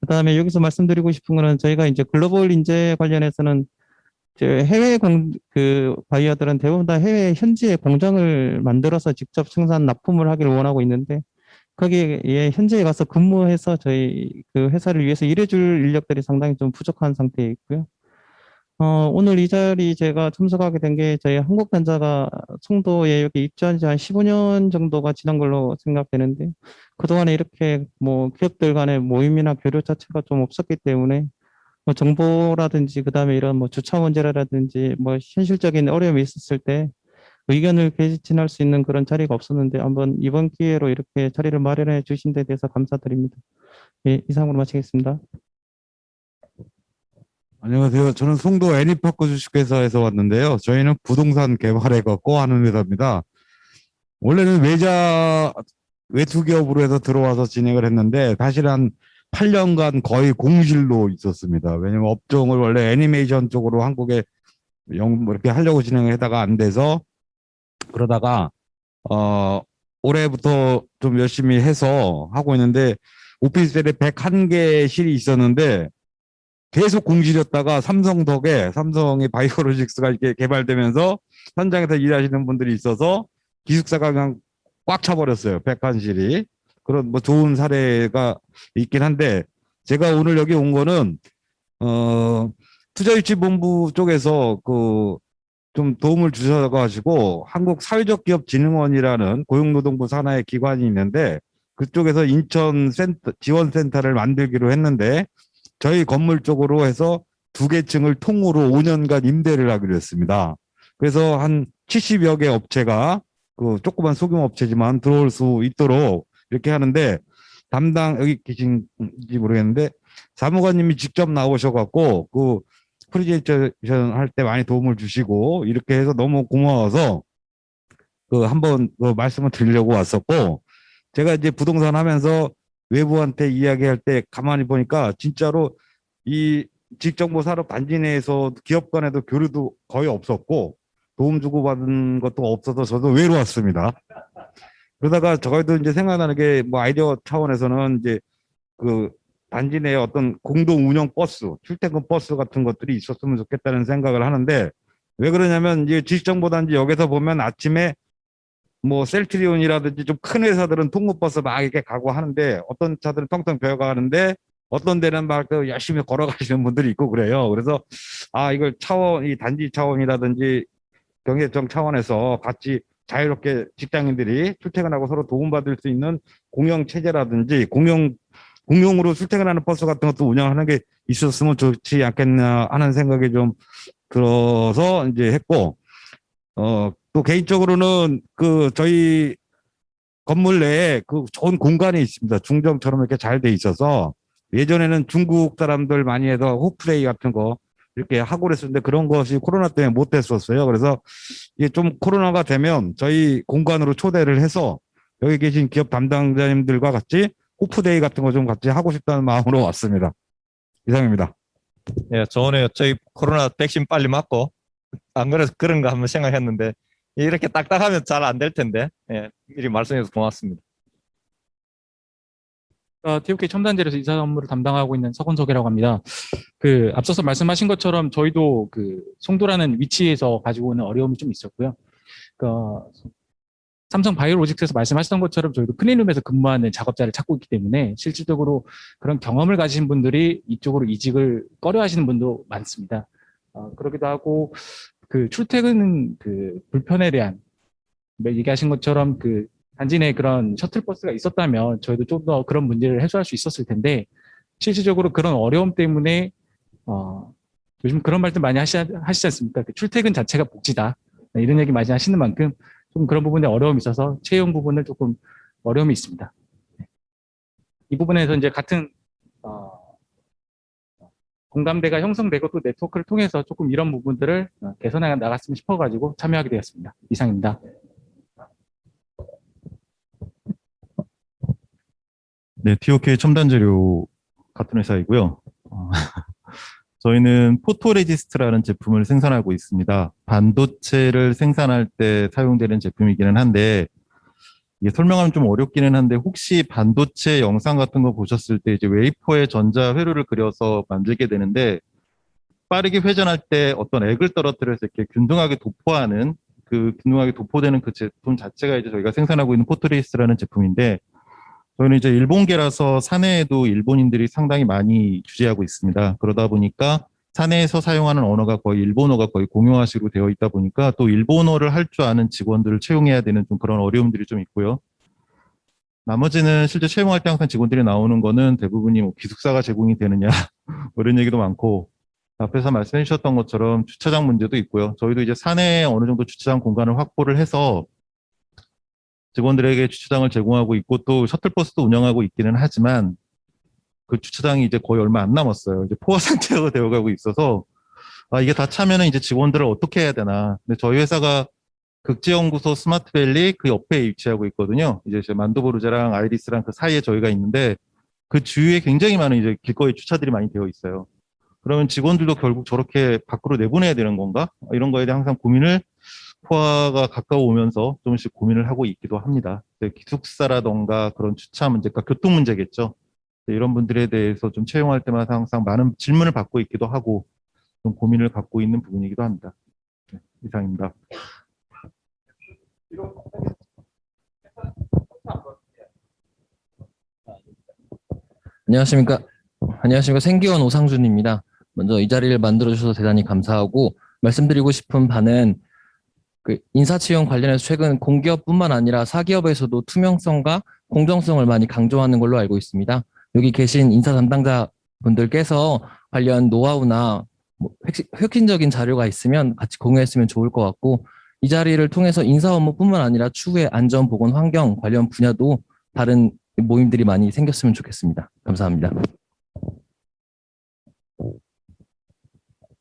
그다음에 여기서 말씀드리고 싶은 거는 저희가 이제 글로벌 인재 관련해서는 해외 바이어들은 대부분 다 해외 현지에 공장을 만들어서 직접 생산 납품을 하기를 원하고 있는데 거기에 현지에 가서 근무해서 저희 그 회사를 위해서 일해줄 인력들이 상당히 좀 부족한 상태에 있고요. 오늘 이 자리 제가 참석하게 된 게 저희 한국단자가 송도에 여기 입주한 지 한 15년 정도가 지난 걸로 생각되는데 그동안에 이렇게 뭐 기업들 간의 모임이나 교류 자체가 좀 없었기 때문에 뭐 정보라든지 그다음에 이런 뭐 주차 문제라든지 뭐 현실적인 어려움이 있었을 때 의견을 개진할 수 있는 그런 자리가 없었는데 한번 이번 기회로 이렇게 자리를 마련해 주신 데 대해서 감사드립니다. 예, 이상으로 마치겠습니다. 안녕하세요. 저는 송도 애니파크 주식회사에서 왔는데요. 저희는 부동산 개발에 갖고 하는 회사입니다. 원래는 외투 기업으로 해서 들어와서 진행을 했는데 사실 한 8년간 거의 공실로 있었습니다. 왜냐면 업종을 원래 애니메이션 쪽으로 한국에 이렇게 하려고 진행을 하다가 안 돼서 그러다가 올해부터 좀 열심히 해서 하고 있는데 오피스텔에 101개 실이 있었는데 계속 공실이었다가 삼성 덕에 삼성의 바이오로직스가 이렇게 개발되면서 현장에서 일하시는 분들이 있어서 기숙사가 그냥 꽉 차버렸어요. 101실이. 그런 뭐 좋은 사례가 있긴 한데 제가 오늘 여기 온 거는 투자유치본부 쪽에서 그 좀 도움을 주셔가지고 한국사회적기업진흥원이라는 고용노동부 산하의 기관이 있는데 그쪽에서 인천 지원센터를 만들기로 했는데 저희 건물 쪽으로 해서 2개 층을 통으로 5년간 임대를 하기로 했습니다. 그래서 한 70여 개 업체가 그 조그만 소규모 업체지만 들어올 수 있도록 이렇게 하는데 여기 계신지 모르겠는데 사무관님이 직접 나오셔갖고 그 프리젠테이션 할 때 많이 도움을 주시고 이렇게 해서 너무 고마워서 그 한번 그 말씀을 드리려고 왔었고 제가 이제 부동산 하면서 외부한테 이야기할 때 가만히 보니까 진짜로 이 지식정보 산업 단지 내에서 기업 간에도 교류도 거의 없었고 도움 주고받은 것도 없어서 저도 외로웠습니다. 그러다가 저희도 이제 생각나는 게 뭐 아이디어 차원에서는 이제 그 단지 내에 어떤 공동 운영 버스, 출퇴근 버스 같은 것들이 있었으면 좋겠다는 생각을 하는데 왜 그러냐면 이제 지식정보단지 여기서 보면 아침에 뭐 셀트리온이라든지 좀 큰 회사들은 통근버스 막 이렇게 가고 하는데 어떤 차들은 텅텅 비어가는데 어떤 데는 막 열심히 걸어가시는 분들이 있고 그래요. 그래서 이걸 이 단지 차원이라든지 경제청 차원에서 같이 자유롭게 직장인들이 출퇴근하고 서로 도움받을 수 있는 공영 체제라든지 공용으로 출퇴근하는 버스 같은 것도 운영하는 게 있었으면 좋지 않겠나 하는 생각이 좀 들어서 이제 했고 또 개인적으로는 그 저희 건물 내에 그 좋은 공간이 있습니다. 중정처럼 이렇게 잘 돼 있어서 예전에는 중국 사람들 많이 해서 호프데이 같은 거 이렇게 하고 그랬었는데 그런 것이 코로나 때문에 못 됐었어요. 그래서 이게 좀 코로나가 되면 저희 공간으로 초대를 해서 여기 계신 기업 담당자님들과 같이 호프데이 같은 거 좀 같이 하고 싶다는 마음으로 왔습니다. 이상입니다. 예, 좋네요. 저희 코로나 백신 빨리 맞고 안 그래서 그런가 한번 생각했는데 이렇게 딱딱하면 잘 안 될 텐데 예, 미리 말씀해서 고맙습니다. TOK 첨단제에서 이사 업무를 담당하고 있는 서건석이라고 합니다. 그 앞서서 말씀하신 것처럼 저희도 그 송도라는 위치에서 가지고 오는 어려움이 좀 있었고요. 삼성 바이오로직스에서 말씀하셨던 것처럼 저희도 클린룸에서 근무하는 작업자를 찾고 있기 때문에 실질적으로 그런 경험을 가지신 분들이 이쪽으로 이직을 꺼려하시는 분도 많습니다. 그러기도 하고 그 출퇴근 그 불편에 대한 얘기하신 것처럼 그 단지 내에 그런 셔틀버스가 있었다면 저희도 좀 더 그런 문제를 해소할 수 있었을 텐데 실질적으로 그런 어려움 때문에 요즘 그런 말씀 많이 하시지 않습니까? 그 출퇴근 자체가 복지다. 네, 이런 얘기 많이 하시는 만큼 좀 그런 부분에 어려움이 있어서 채용 부분을 조금 어려움이 있습니다. 네. 이 부분에서 이제 같은 공감대가 형성되고 또 네트워크를 통해서 조금 이런 부분들을 개선해 나갔으면 싶어가지고 참여하게 되었습니다. 이상입니다. 네, TOK 첨단재료 같은 회사이고요. 저희는 포토레지스트라는 제품을 생산하고 있습니다. 반도체를 생산할 때 사용되는 제품이기는 한데 이게 설명하면 좀 어렵기는 한데 혹시 반도체 영상 같은 거 보셨을 때 이제 웨이퍼에 전자 회로를 그려서 만들게 되는데 빠르게 회전할 때 어떤 액을 떨어뜨려서 이렇게 균등하게 도포하는 그 균등하게 도포되는 그 제품 자체가 이제 저희가 생산하고 있는 포토레지스트라는 제품인데 저희는 이제 일본계라서 사내에도 일본인들이 상당히 많이 주재하고 있습니다. 그러다 보니까 사내에서 사용하는 언어가 거의 일본어가 거의 공용화식으로 되어 있다 보니까 또 일본어를 할 줄 아는 직원들을 채용해야 되는 좀 그런 어려움들이 좀 있고요. 나머지는 실제 채용할 때 항상 직원들이 나오는 거는 대부분이 뭐 기숙사가 제공이 되느냐 뭐 이런 얘기도 많고 앞에서 말씀해 주셨던 것처럼 주차장 문제도 있고요. 저희도 이제 사내에 어느 정도 주차장 공간을 확보를 해서 직원들에게 주차장을 제공하고 있고 또 셔틀버스도 운영하고 있기는 하지만 그 주차장이 이제 거의 얼마 안 남았어요. 이제 포화 상태가 되어가고 있어서 이게 다 차면은 이제 직원들을 어떻게 해야 되나. 근데 저희 회사가 극지연구소 스마트밸리 그 옆에 위치하고 있거든요. 이제 만도보르자랑 아이리스랑 그 사이에 저희가 있는데 그 주위에 굉장히 많은 이제 길거리 주차들이 많이 되어 있어요. 그러면 직원들도 결국 저렇게 밖으로 내보내야 되는 건가? 이런 거에 대한 항상 고민을 포화가 가까워오면서 조금씩 고민을 하고 있기도 합니다. 기숙사라던가 그런 주차 문제, 그러니까 교통 문제겠죠. 이런 분들에 대해서 좀 채용할 때마다 항상 많은 질문을 받고 있기도 하고 좀 고민을 갖고 있는 부분이기도 합니다. 네, 이상입니다. 안녕하십니까. 생기원 오상준입니다. 먼저 이 자리를 만들어주셔서 대단히 감사하고 말씀드리고 싶은 바는 그 인사채용 관련해서 최근 공기업뿐만 아니라 사기업에서도 투명성과 공정성을 많이 강조하는 걸로 알고 있습니다. 여기 계신 인사 담당자 분들께서 관련 노하우나 뭐 혁신적인 자료가 있으면 같이 공유했으면 좋을 것 같고 이 자리를 통해서 인사 업무뿐만 아니라 추후에 안전, 보건, 환경 관련 분야도 다른 모임들이 많이 생겼으면 좋겠습니다. 감사합니다.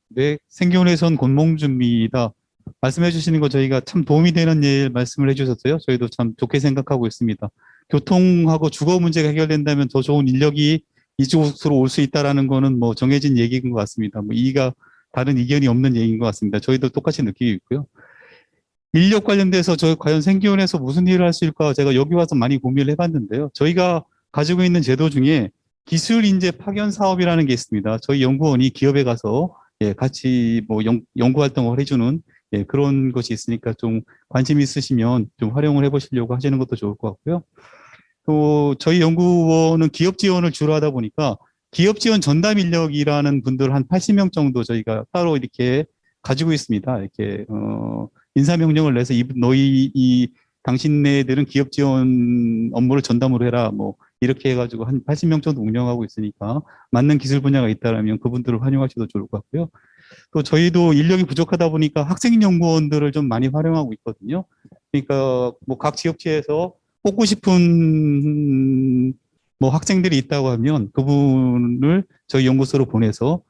네, 생기원에선 권몽주입니다. 말씀해 주시는 거 저희가 참 도움이 되는 일 말씀을 해주셨어요. 저희도 참 좋게 생각하고 있습니다. 교통하고 주거 문제가 해결된다면 더 좋은 인력이 이쪽으로 올 수 있다라는 거는 뭐 정해진 얘기인 것 같습니다. 뭐 다른 이견이 없는 얘기인 것 같습니다. 저희도 똑같이 느끼고 있고요. 인력 관련돼서 저희 과연 생기원에서 무슨 일을 할 수 있을까 제가 여기 와서 많이 고민을 해봤는데요. 저희가 가지고 있는 제도 중에 기술 인재 파견 사업이라는 게 있습니다. 저희 연구원이 기업에 가서 같이 뭐 연구 활동을 해주는 그런 것이 있으니까 좀 관심 있으시면 좀 활용을 해보시려고 하시는 것도 좋을 것 같고요. 또 저희 연구원은 기업 지원을 주로 하다 보니까 기업 지원 전담 인력이라는 분들 한 80명 정도 저희가 따로 이렇게 가지고 있습니다. 이렇게 인사 명령을 내서 너희 당신네들은 기업 지원 업무를 전담으로 해라 뭐 이렇게 해가지고 한 80명 정도 운영하고 있으니까 맞는 기술 분야가 있다라면 그분들을 활용하셔도 좋을 것 같고요. 또 저희도 인력이 부족하다 보니까 학생 연구원들을 좀 많이 활용하고 있거든요. 그러니까 뭐 각 지역체에서 뽑고 싶은 뭐 학생들이 있다고 하면 그분을 저희 연구소로 보내서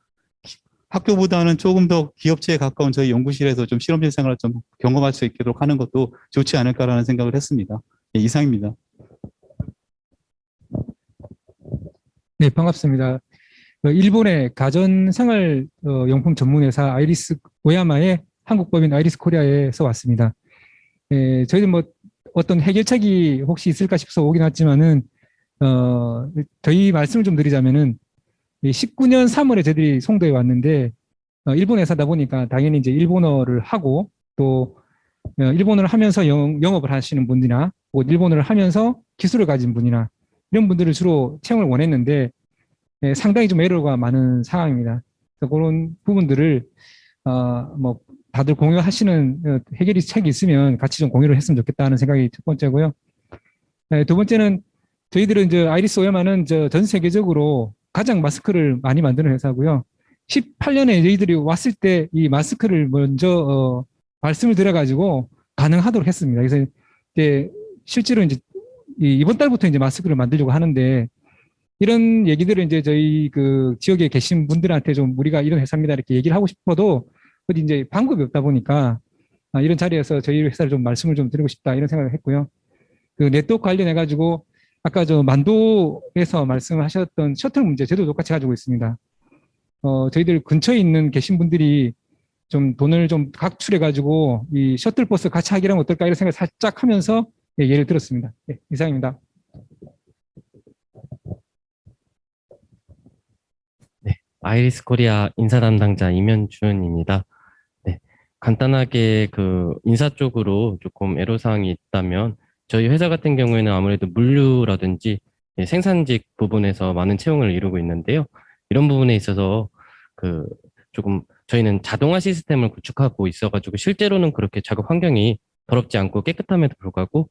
학교보다는 조금 더 기업체에 가까운 저희 연구실에서 좀 실험실 생활을 좀 경험할 수 있도록 하는 것도 좋지 않을까라는 생각을 했습니다. 네, 이상입니다. 네, 반갑습니다. 일본의 가전생활용품 전문회사 아이리스 오야마의 한국법인 아이리스 코리아에서 왔습니다. 저희도 뭐 어떤 해결책이 혹시 있을까 싶어서 오긴 왔지만은 저희 말씀을 좀 드리자면은 19년 3월에 저희들이 송도에 왔는데 일본 회사다 보니까 당연히 이제 일본어를 하고 또 일본어를 하면서 영업을 하시는 분이나 일본어를 하면서 기술을 가진 분이나 이런 분들을 주로 채용을 원했는데 상당히 좀 에러가 많은 상황입니다. 그래서 그런 부분들을 뭐 다들 공유하시는 해결책이 있으면 같이 좀 공유를 했으면 좋겠다는 생각이 첫 번째고요. 두 번째는 저희들은 이제 아이리스 오야마는 전 세계적으로 가장 마스크를 많이 만드는 회사고요. 18년에 저희들이 왔을 때 이 마스크를 먼저 말씀을 드려가지고 가능하도록 했습니다. 그래서 이제 실제로 이제 이번 달부터 이제 마스크를 만들려고 하는데 이런 얘기들을 이제 저희 그 지역에 계신 분들한테 좀 우리가 이런 회사입니다 이렇게 얘기를 하고 싶어도 어디 이제 방법이 없다 보니까 이런 자리에서 저희 회사를 좀 말씀을 좀 드리고 싶다 이런 생각을 했고요. 그 네트워크 관련해 가지고 아까 저 만도에서 말씀하셨던 셔틀 문제 저도 똑같이 가지고 있습니다. 저희들 근처에 있는 계신 분들이 좀 돈을 좀 각출해 가지고 이 셔틀 버스 같이 하기라면 어떨까 이런 생각을 살짝 하면서 예를 들었습니다. 네, 이상입니다. 네, 아이리스 코리아 인사 담당자 임현준입니다. 네, 간단하게 그 인사 쪽으로 조금 애로사항이 있다면 저희 회사 같은 경우에는 아무래도 물류라든지 생산직 부분에서 많은 채용을 이루고 있는데요. 이런 부분에 있어서 그 조금 저희는 자동화 시스템을 구축하고 있어가지고 실제로는 그렇게 작업 환경이 더럽지 않고 깨끗함에도 불구하고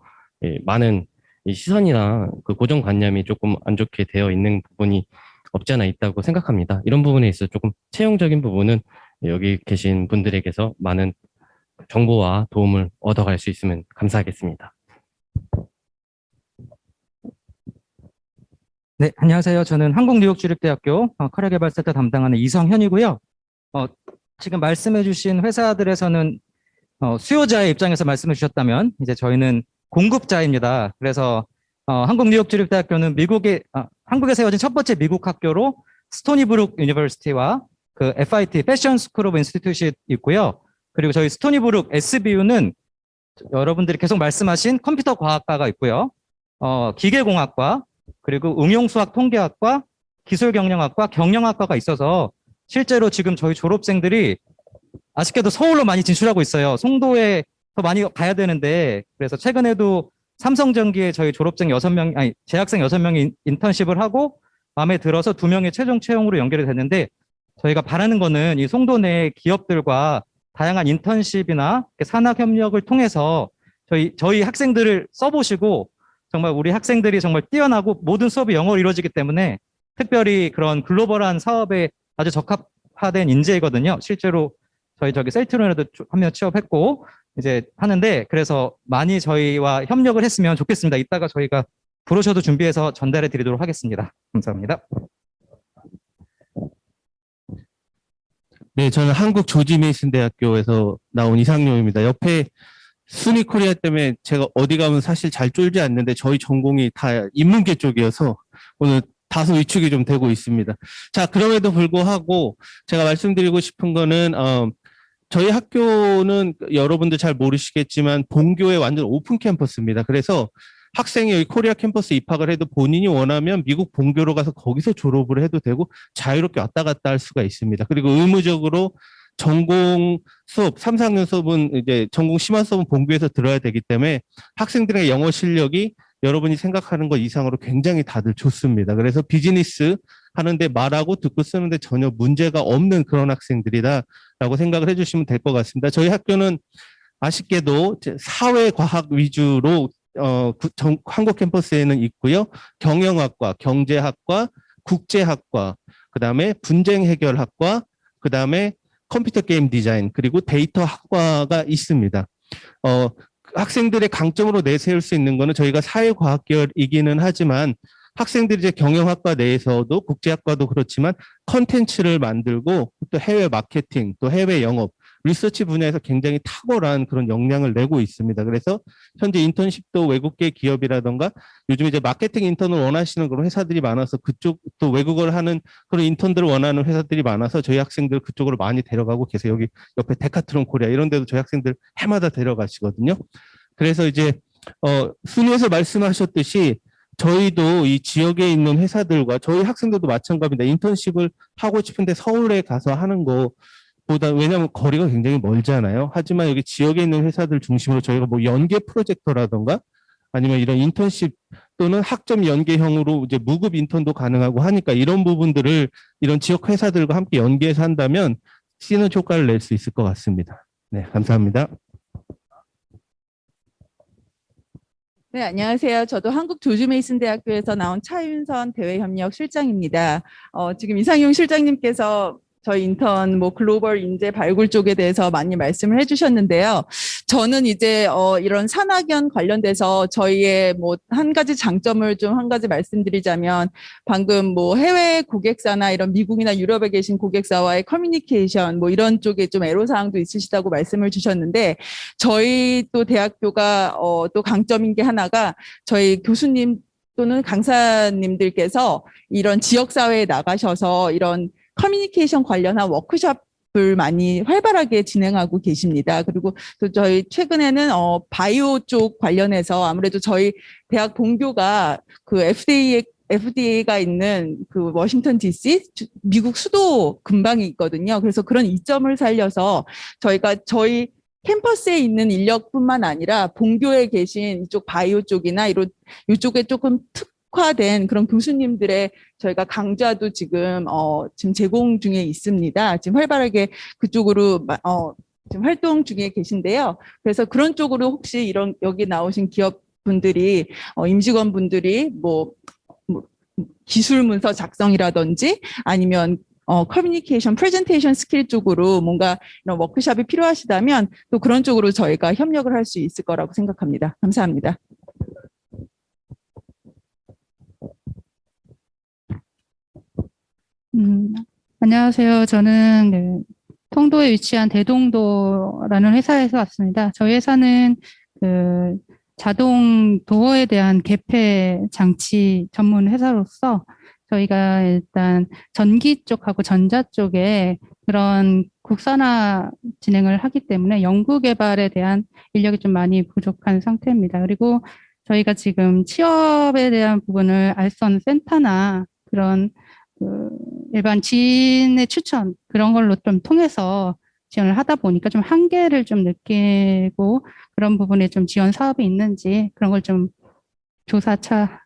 많은 이 시선이나 그 고정관념이 조금 안 좋게 되어 있는 부분이 없지 않아 있다고 생각합니다. 이런 부분에 있어서 조금 채용적인 부분은 여기 계신 분들에게서 많은 정보와 도움을 얻어갈 수 있으면 감사하겠습니다. 네, 안녕하세요. 저는 한국뉴욕주립대학교 커리어개발센터 담당하는 이성현이고요. 지금 말씀해 주신 회사들에서는 수요자의 입장에서 말씀해 주셨다면 이제 저희는 공급자입니다. 그래서 한국뉴욕주립대학교는 한국에 세워진 첫 번째 미국 학교로 스토니브룩 유니버시티와 그 FIT 패션 스쿨 오브 인스티튜트이 있고요. 그리고 저희 스토니브룩 SBU는 여러분들이 계속 말씀하신 컴퓨터 과학과가 있고요. 기계공학과 그리고 응용수학 통계학과 기술경영학과 경영학과가 있어서 실제로 지금 저희 졸업생들이 아쉽게도 서울로 많이 진출하고 있어요. 송도에 더 많이 가야 되는데 그래서 최근에도 삼성전기에 저희 졸업생 6명, 아니 재학생 6명이 인턴십을 하고 마음에 들어서 2명의 최종 채용으로 연결이 됐는데 저희가 바라는 거는 이 송도 내 기업들과 다양한 인턴십이나 산학 협력을 통해서 저희 학생들을 써보시고 정말 우리 학생들이 정말 뛰어나고 모든 수업이 영어로 이루어지기 때문에 특별히 그런 글로벌한 사업에 아주 적합화된 인재이거든요. 실제로 저기 셀트론에도 한 명 취업했고 이제 하는데 그래서 많이 저희와 협력을 했으면 좋겠습니다. 이따가 저희가 브로셔도 준비해서 전달해 드리도록 하겠습니다. 감사합니다. 네, 저는 한국 조지 메이슨 대학교에서 나온 이상용입니다. 옆에 순위 코리아 때문에 제가 어디 가면 사실 잘 쫄지 않는데 저희 전공이 다 인문계 쪽이어서 오늘 다소 위축이 좀 되고 있습니다. 자, 그럼에도 불구하고 제가 말씀드리고 싶은 거는 저희 학교는 여러분들 잘 모르시겠지만 본교의 완전 오픈 캠퍼스입니다. 그래서 학생이 여기 코리아 캠퍼스 입학을 해도 본인이 원하면 미국 본교로 가서 거기서 졸업을 해도 되고 자유롭게 왔다 갔다 할 수가 있습니다. 그리고 의무적으로 전공 수업, 3, 4학년 수업은 이제 전공 심화 수업은 본교에서 들어야 되기 때문에 학생들의 영어 실력이 여러분이 생각하는 것 이상으로 굉장히 다들 좋습니다. 그래서 비즈니스 하는데 말하고 듣고 쓰는데 전혀 문제가 없는 그런 학생들이다라고 생각을 해주시면 될 것 같습니다. 저희 학교는 아쉽게도 사회과학 위주로 한국 캠퍼스에는 있고요. 경영학과, 경제학과, 국제학과, 그다음에 분쟁 해결학과, 그다음에 컴퓨터 게임 디자인, 그리고 데이터 학과가 있습니다. 학생들의 강점으로 내세울 수 있는 거는 저희가 사회과학 계열이기는 하지만 학생들이 이제 경영학과 내에서도 국제학과도 그렇지만 컨텐츠를 만들고 또 해외 마케팅, 또 해외 영업, 리서치 분야에서 굉장히 탁월한 그런 역량을 내고 있습니다. 그래서 현재 인턴십도 외국계 기업이라던가 요즘 이제 마케팅 인턴을 원하시는 그런 회사들이 많아서 그쪽 또 외국어를 하는 그런 인턴들을 원하는 회사들이 많아서 저희 학생들 그쪽으로 많이 데려가고 계세요. 여기 옆에 데카트론 코리아 이런 데도 저희 학생들 해마다 데려가시거든요. 그래서 이제 순위에서 말씀하셨듯이 저희도 이 지역에 있는 회사들과 저희 학생들도 마찬가지입니다. 인턴십을 하고 싶은데 서울에 가서 하는 거보다 왜냐하면 거리가 굉장히 멀잖아요. 하지만 여기 지역에 있는 회사들 중심으로 저희가 뭐 연계 프로젝터라던가 아니면 이런 인턴십 또는 학점 연계형으로 이제 무급 인턴도 가능하고 하니까 이런 부분들을 이런 지역 회사들과 함께 연계해서 한다면 시너지 효과를 낼 수 있을 것 같습니다. 네, 감사합니다. 네, 안녕하세요. 저도 한국 조지 메이슨 대학교에서 나온 차윤선 대외협력 실장입니다. 지금 이상용 실장님께서 저희 인턴 뭐 글로벌 인재 발굴 쪽에 대해서 많이 말씀을 해주셨는데요. 저는 이제 이런 산학연 관련돼서 저희의 뭐 한 가지 장점을 좀 한 가지 말씀드리자면 방금 뭐 해외 고객사나 이런 미국이나 유럽에 계신 고객사와의 커뮤니케이션 뭐 이런 쪽에 좀 애로사항도 있으시다고 말씀을 주셨는데 저희 또 대학교가 또 강점인 게 하나가 저희 교수님 또는 강사님들께서 이런 지역사회에 나가셔서 이런 커뮤니케이션 관련한 워크숍을 많이 활발하게 진행하고 계십니다. 그리고 또 저희 최근에는 바이오 쪽 관련해서 아무래도 저희 대학 본교가 그 FDA가 있는 그 워싱턴 DC 미국 수도 근방에 있거든요. 그래서 그런 이점을 살려서 저희가 저희 캠퍼스에 있는 인력뿐만 아니라 본교에 계신 이쪽 바이오 쪽이나 이쪽에 조금 특화된 그런 교수님들의 저희가 강좌도 지금 제공 중에 있습니다. 지금 활발하게 그쪽으로 지금 활동 중에 계신데요. 그래서 그런 쪽으로 혹시 여기 나오신 기업분들이 임직원분들이 뭐 기술 문서 작성이라든지 아니면 커뮤니케이션, 프레젠테이션 스킬 쪽으로 뭔가 이런 워크숍이 필요하시다면 또 그런 쪽으로 저희가 협력을 할 수 있을 거라고 생각합니다. 감사합니다. 안녕하세요. 저는 통도에 위치한 대동도라는 회사에서 왔습니다. 저희 회사는 그 자동 도어에 대한 개폐 장치 전문 회사로서 저희가 일단 전기 쪽하고 전자 쪽에 그런 국산화 진행을 하기 때문에 연구 개발에 대한 인력이 좀 많이 부족한 상태입니다. 그리고 저희가 지금 취업에 대한 부분을 알선 센터나 그런 일반 지인의 추천 그런 걸로 좀 통해서 지원을 하다 보니까 좀 한계를 좀 느끼고 그런 부분에 좀 지원 사업이 있는지 그런 걸 좀 조사차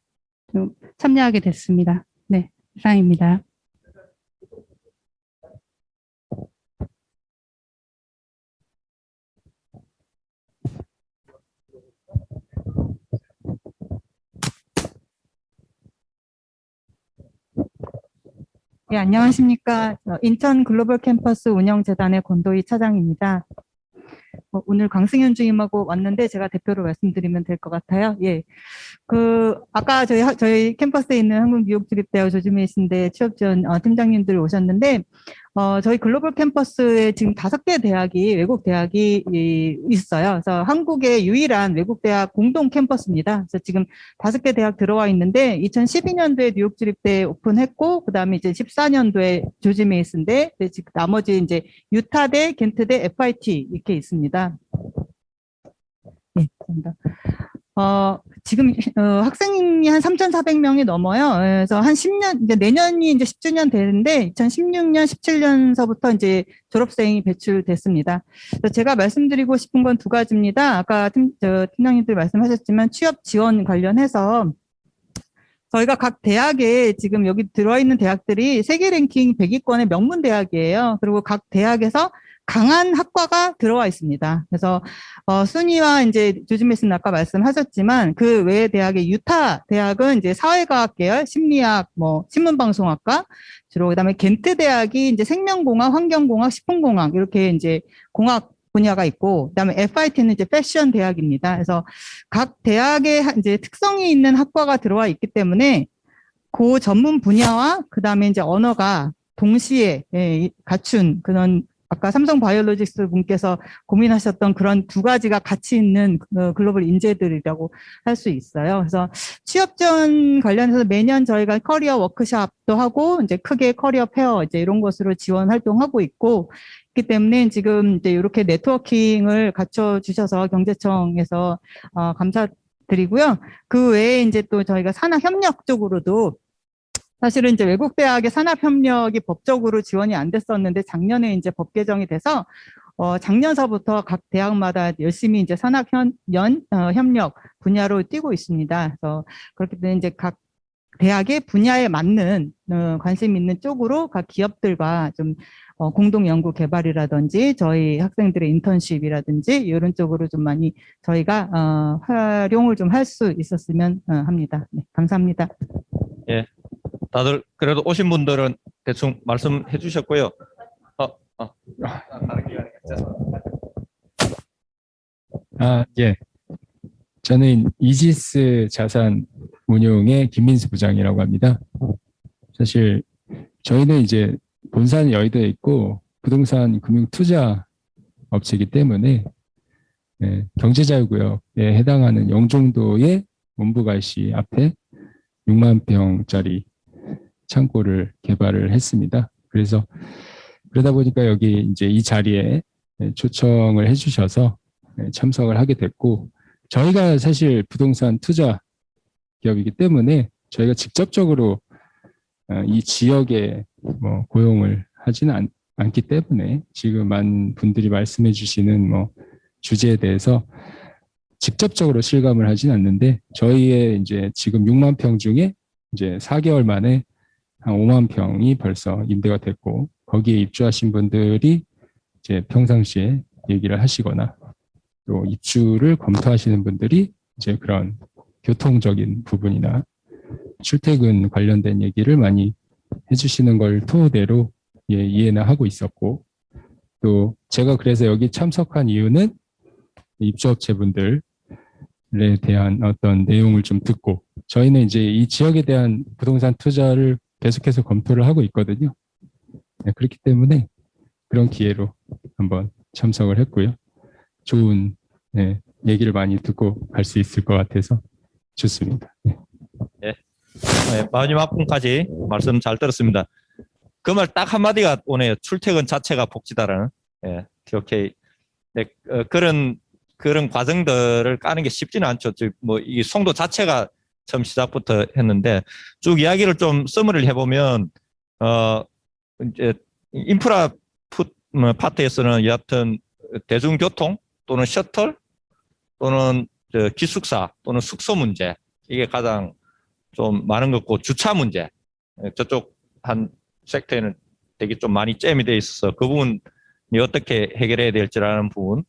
좀 참여하게 됐습니다. 네, 이상입니다. 네, 안녕하십니까. 인천 글로벌 캠퍼스 운영재단의 권도희 차장입니다. 오늘 강승현 주임하고 왔는데 제가 대표로 말씀드리면 될 것 같아요. 예. 아까 저희 캠퍼스에 있는 한국뉴욕주립대학 조지메이슨대 취업지원 팀장님들 오셨는데, 저희 글로벌 캠퍼스에 지금 5개 대학이, 외국 대학이 있어요. 그래서 한국의 유일한 외국 대학 공동 캠퍼스입니다. 그래서 지금 5개 대학 들어와 있는데, 2012년도에 뉴욕주립대 오픈했고, 그 다음에 이제 14년도에 조지메이슨대, 나머지 이제 유타대, 겐트대, FIT 이렇게 있습니다. 네, 감사합니다. 지금 학생이 한 3,400명이 넘어요. 그래서 한 10년, 이제 내년이 이제 10주년 되는데 2016년, 17년서부터 이제 졸업생이 배출됐습니다. 그래서 제가 말씀드리고 싶은 건 2가지입니다. 아까 팀장님들 말씀하셨지만 취업 지원 관련해서 저희가 각 대학에 지금 여기 들어와 있는 대학들이 세계 랭킹 100위권의 명문 대학이에요. 그리고 각 대학에서 강한 학과가 들어와 있습니다. 그래서 순위와 이제 조지메이슨 아까 말씀하셨지만 그 외의 대학의 유타 대학은 이제 사회과학 계열, 심리학, 뭐 신문방송학과 주로 그다음에 겐트 대학이 이제 생명공학, 환경공학, 식품공학 이렇게 이제 공학 분야가 있고 그다음에 FIT는 이제 패션 대학입니다. 그래서 각 대학에 이제 특성이 있는 학과가 들어와 있기 때문에 그 전문 분야와 그다음에 이제 언어가 동시에 갖춘 그런 아까 삼성 바이오로직스 분께서 고민하셨던 그런 2가지가 같이 있는 글로벌 인재들이라고 할 수 있어요. 그래서 취업 지원 관련해서 매년 저희가 커리어 워크숍도 하고 이제 크게 커리어 페어 이제 이런 것으로 지원 활동하고 있고 있기 때문에 지금 이제 이렇게 네트워킹을 갖춰 주셔서 경제청에서 감사드리고요. 그 외에 이제 또 저희가 산학 협력 쪽으로도 사실은 이제 외국 대학의 산업 협력이 법적으로 지원이 안 됐었는데 작년에 이제 법 개정이 돼서 작년서부터 각 대학마다 열심히 이제 산학 협력 분야로 뛰고 있습니다. 그래서 그렇기 때문에 이제 각 대학의 분야에 맞는 관심 있는 쪽으로 각 기업들과 좀 공동 연구 개발이라든지 저희 학생들의 인턴십이라든지 이런 쪽으로 좀 많이 저희가 활용을 좀 할 수 있었으면 합니다. 네, 감사합니다. 예. 다들 그래도 오신 분들은 대충 말씀해 주셨고요. 예. 저는 이지스 자산 운용의 김민수 부장이라고 합니다. 사실 저희는 이제 본사는 여의도에 있고 부동산 금융 투자 업체이기 때문에 경제자유구역에 해당하는 영종도의 원부갈시 앞에 6만 평짜리 창고를 개발을 했습니다. 그래서 그러다 보니까 여기 이제 이 자리에 초청을 해주셔서 참석을 하게 됐고, 저희가 사실 부동산 투자 기업이기 때문에 저희가 직접적으로 이 지역에 뭐 고용을 하지는 않기 때문에 지금 많은 분들이 말씀해 주시는 뭐 주제에 대해서 직접적으로 실감을 하진 않는데, 저희의 이제 지금 6만 평 중에 이제 4개월 만에 한 5만 평이 벌써 임대가 됐고, 거기에 입주하신 분들이 이제 평상시에 얘기를 하시거나 또 입주를 검토하시는 분들이 이제 그런 교통적인 부분이나 출퇴근 관련된 얘기를 많이 해주시는 걸 토대로 이해는 하고 있었고, 또 제가 그래서 여기 참석한 이유는 입주업체분들에 대한 어떤 내용을 좀 듣고, 저희는 이제 이 지역에 대한 부동산 투자를 계속해서 검토를 하고 있거든요. 그렇기 때문에 그런 기회로 한번 참석을 했고요. 좋은 얘기를 많이 듣고 갈 수 있을 것 같아서 좋습니다. 마지막 분까지 말씀 잘 들었습니다. 그 말 딱 한마디가 오네요. 출퇴근 자체가 복지다라는. 오케이. 그런 과정들을 까는 게 쉽지는 않죠. 뭐 이 송도 자체가 처음 시작부터 했는데, 쭉 이야기를 좀 서머리를 해보면 이제 인프라 파트에서는 여하튼 대중교통 또는 셔틀 또는 기숙사 또는 숙소 문제, 이게 가장 좀 많은 것 같고, 주차 문제, 저쪽 한 섹터에는 되게 좀 많이 잼이 돼 있어서 그 부분이 어떻게 해결해야 될지라는 부분,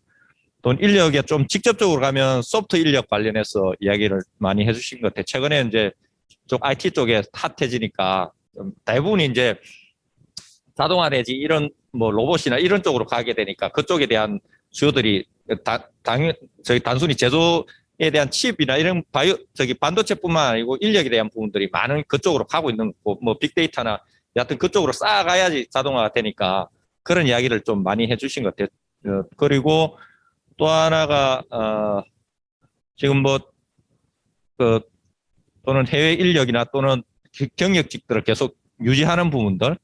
또는 인력에 좀 직접적으로 가면 소프트 인력 관련해서 이야기를 많이 해주신 것 같아요. 최근에 이제 쪽 IT 쪽에 핫해지니까 좀 대부분이 이제 자동화 내지 이런 뭐 로봇이나 이런 쪽으로 가게 되니까 그쪽에 대한 수요들이 저희 단순히 제조에 대한 칩이나 이런 반도체뿐만 아니고 인력에 대한 부분들이 많은 그쪽으로 가고 있는 거고, 뭐 빅데이터나 여하튼 그쪽으로 쌓아가야지 자동화가 되니까 그런 이야기를 좀 많이 해주신 것 같아요. 그리고 또 하나가 지금 뭐 또는 해외 인력이나 또는 경력직들을 계속 유지하는 부분들,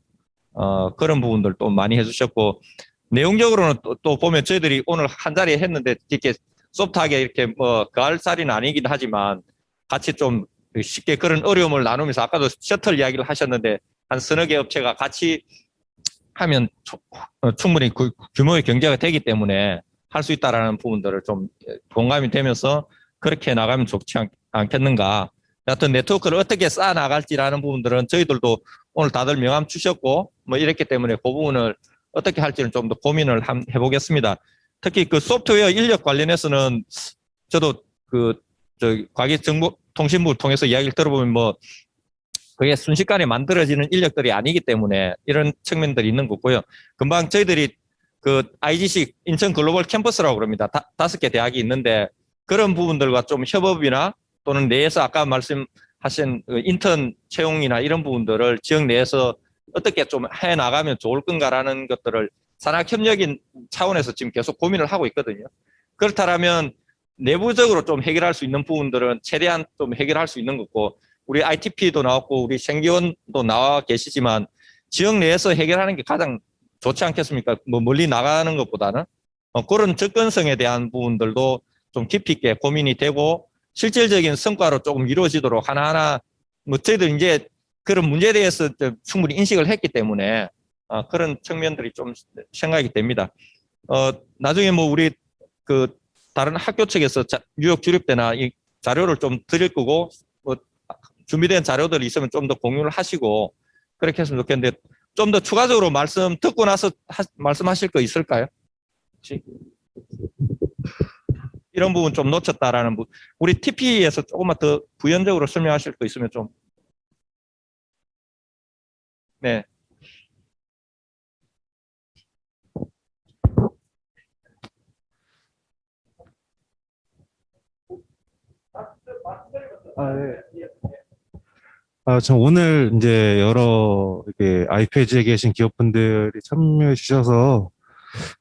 그런 부분들 또 많이 해주셨고, 내용적으로는 또 보면 저희들이 오늘 한 자리에 했는데 이렇게 소프트하게 이렇게 뭐 가을살이는 아니긴 하지만 같이 좀 쉽게 그런 어려움을 나누면서, 아까도 셔틀 이야기를 하셨는데 한 서너 개 업체가 같이 하면 충분히 그 규모의 경제가 되기 때문에 할 수 있다라는 부분들을 좀 공감이 되면서 그렇게 나가면 좋지 않겠는가. 여하튼 네트워크를 어떻게 쌓아 나갈지라는 부분들은 저희들도 오늘 다들 명함 주셨고 뭐 이랬기 때문에 그 부분을 어떻게 할지는 좀 더 고민을 해보겠습니다. 특히 그 소프트웨어 인력 관련해서는 저도 과기정보통신부를 통해서 이야기를 들어보면 뭐 그게 순식간에 만들어지는 인력들이 아니기 때문에 이런 측면들이 있는 거고요. 금방 저희들이 그 IGC 인천 글로벌 캠퍼스라고 그럽니다. 5개 대학이 있는데 그런 부분들과 좀 협업이나 또는 내에서 아까 말씀하신 인턴 채용이나 이런 부분들을 지역 내에서 어떻게 좀 해 나가면 좋을 건가라는 것들을 산학협력인 차원에서 지금 계속 고민을 하고 있거든요. 그렇다면 내부적으로 좀 해결할 수 있는 부분들은 최대한 좀 해결할 수 있는 거고, 우리 ITP도 나왔고 우리 생기원도 나와 계시지만 지역 내에서 해결하는 게 가장 좋지 않겠습니까? 뭐 멀리 나가는 것보다는 그런 접근성에 대한 부분들도 좀 깊이 있게 고민이 되고 실질적인 성과로 조금 이루어지도록 하나하나 뭐 저희들 이제 그런 문제에 대해서 충분히 인식을 했기 때문에 그런 측면들이 좀 생각이 됩니다. 나중에 뭐 우리 그 다른 학교 측에서 뉴욕 주립 때나 이 자료를 좀 드릴 거고 뭐 준비된 자료들이 있으면 좀 더 공유를 하시고 그렇게 했으면 좋겠는데, 좀 더 추가적으로 말씀 듣고 나서 말씀하실 거 있을까요? 혹시? 이런 부분 좀 놓쳤다라는 부분, 우리 TP에서 조금만 더 부연적으로 설명하실 거 있으면 좀. 네. 저 오늘 이제 여러 이렇게 아이페이지에 계신 기업분들이 참여해 주셔서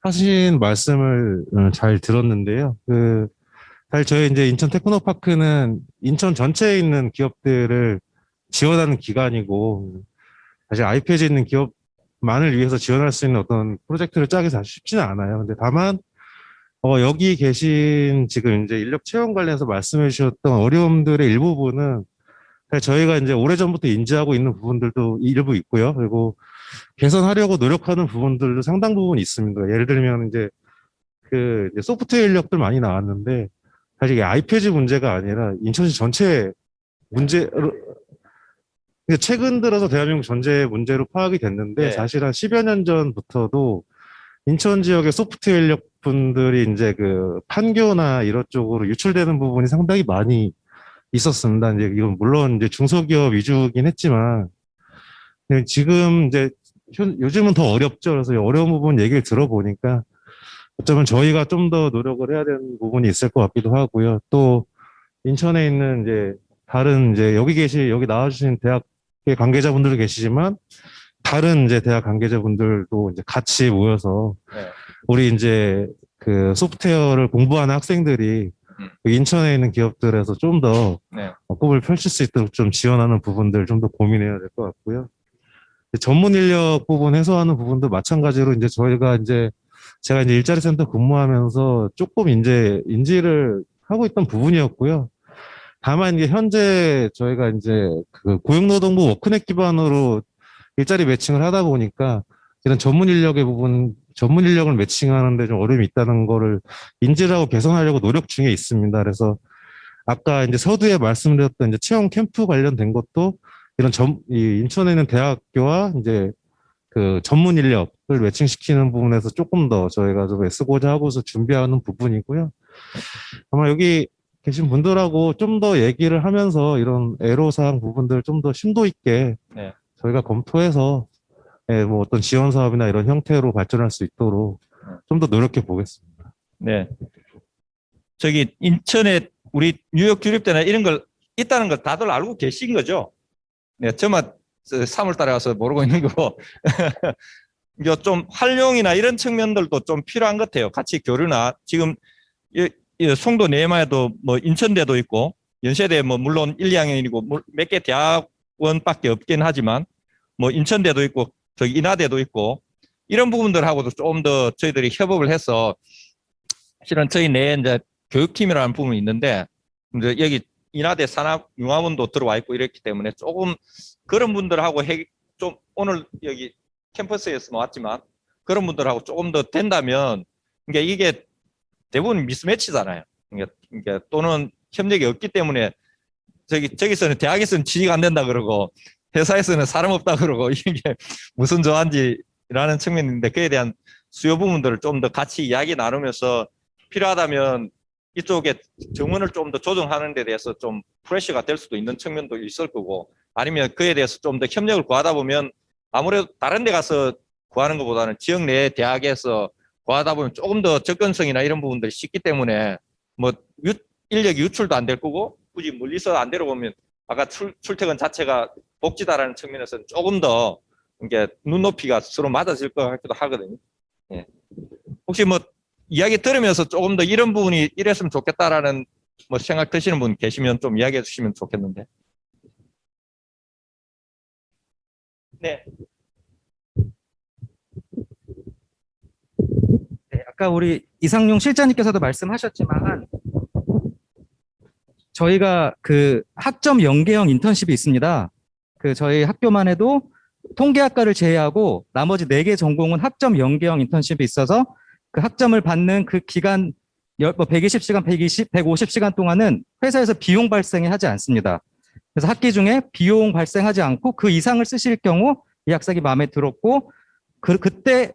하신 말씀을 잘 들었는데요. 사실 저희 이제 인천 테크노파크는 인천 전체에 있는 기업들을 지원하는 기관이고, 사실 아이페이지에 있는 기업만을 위해서 지원할 수 있는 어떤 프로젝트를 짜기 사실 쉽지는 않아요. 근데 다만, 여기 계신 지금 이제 인력 채용 관련해서 말씀해 주셨던 어려움들의 일부분은 저희가 이제 오래전부터 인지하고 있는 부분들도 일부 있고요. 그리고 개선하려고 노력하는 부분들도 상당 부분 있습니다. 예를 들면 이제 이제 소프트웨어 인력들 많이 나왔는데 사실 이게 아이페이지 문제가 아니라 인천시 전체 문제로 최근 들어서 대한민국 전체 문제로 파악이 됐는데 사실 한 10여 년 전부터도 인천 지역의 소프트웨어 인력 분들이 이제 판교나 이런 쪽으로 유출되는 부분이 상당히 많이 있었습니다. 이제 이건 물론 이제 중소기업 위주긴 했지만 지금 이제 요즘은 더 어렵죠. 그래서 어려운 부분 얘기를 들어보니까 어쩌면 저희가 좀 더 노력을 해야 되는 부분이 있을 것 같기도 하고요. 또 인천에 있는 이제 다른 이제 여기 나와주신 대학의 관계자분들도 계시지만 다른 이제 대학 관계자분들도 이제 같이 모여서 우리 이제 소프트웨어를 공부하는 학생들이 인천에 있는 기업들에서 좀 더 꿈을 펼칠 수 있도록 좀 지원하는 부분들 좀 더 고민해야 될 것 같고요. 전문 인력 부분 해소하는 부분도 마찬가지로 이제 제가 이제 일자리 센터 근무하면서 조금 이제 인지를 하고 있던 부분이었고요. 다만 이제 현재 저희가 이제 고용노동부 워크넷 기반으로 일자리 매칭을 하다 보니까 이런 전문 인력을 매칭하는데 좀 어려움이 있다는 거를 인지를 하고 개선하려고 노력 중에 있습니다. 그래서 아까 이제 서두에 말씀드렸던 이제 채용 캠프 관련된 것도 이런 인천에 있는 대학교와 이제 전문 인력을 매칭시키는 부분에서 조금 더 저희가 좀 애쓰고자 하고서 준비하는 부분이고요. 아마 여기 계신 분들하고 좀 더 얘기를 하면서 이런 애로사항 부분들 좀 더 심도 있게 저희가 검토해서 뭐 어떤 지원 사업이나 이런 형태로 발전할 수 있도록 좀 더 노력해 보겠습니다. 네. 저기 인천에 우리 뉴욕 주립대나 이런 걸 있다는 걸 다들 알고 계신 거죠? 네, 저만 3월 달에 와서 모르고 있는 거고. 이게 좀 활용이나 이런 측면들도 좀 필요한 것 같아요. 같이 교류나 지금 이 송도 내마에도 뭐 인천대도 있고 연세대 뭐 물론 1, 2학년이고 몇 개 대학원밖에 없긴 하지만 뭐 인천대도 있고 저기 인하대도 있고 이런 부분들하고도 좀 더 저희들이 협업을 해서 실은 저희 내에 이제 교육팀이라는 부분이 있는데 이제 여기 인하대 산학융합원도 들어와 있고 이랬기 때문에 조금 그런 분들하고 좀 오늘 여기 캠퍼스에서 왔지만 그런 분들하고 조금 더 된다면 이게 대부분 미스매치잖아요. 그러니까 또는 협력이 없기 때문에 저기서는 대학에서는 취직 안 된다 그러고 회사에서는 사람 없다 그러고 이게 무슨 조합인지라는 측면인데 그에 대한 수요 부분들을 좀 더 같이 이야기 나누면서 필요하다면 이쪽에 정원을 좀 더 조정하는 데 대해서 좀 프레셔가 될 수도 있는 측면도 있을 거고 아니면 그에 대해서 좀 더 협력을 구하다 보면 아무래도 다른 데 가서 구하는 것보다는 지역 내 대학에서 구하다 보면 조금 더 접근성이나 이런 부분들이 쉽기 때문에 뭐 인력이 유출도 안 될 거고 굳이 멀리서 안 데려오면 아까 출퇴근 자체가 복지다라는 측면에서는 조금 더 이게 눈높이가 서로 맞아질 것 같기도 하거든요. 예. 혹시 뭐 이야기 들으면서 조금 더 이런 부분이 이랬으면 좋겠다라는 뭐 생각 드시는 분 계시면 좀 이야기해 주시면 좋겠는데. 네. 네, 아까 우리 이상용 실장님께서도 말씀하셨지만 저희가 학점 연계형 인턴십이 있습니다. 저희 학교만 해도 통계학과를 제외하고 나머지 4개 전공은 학점 연계형 인턴십이 있어서 그 학점을 받는 그 기간 120시간, 150시간 동안은 회사에서 비용 발생이 하지 않습니다. 그래서 학기 중에 비용 발생하지 않고 그 이상을 쓰실 경우 이 학생이 마음에 들었고 그때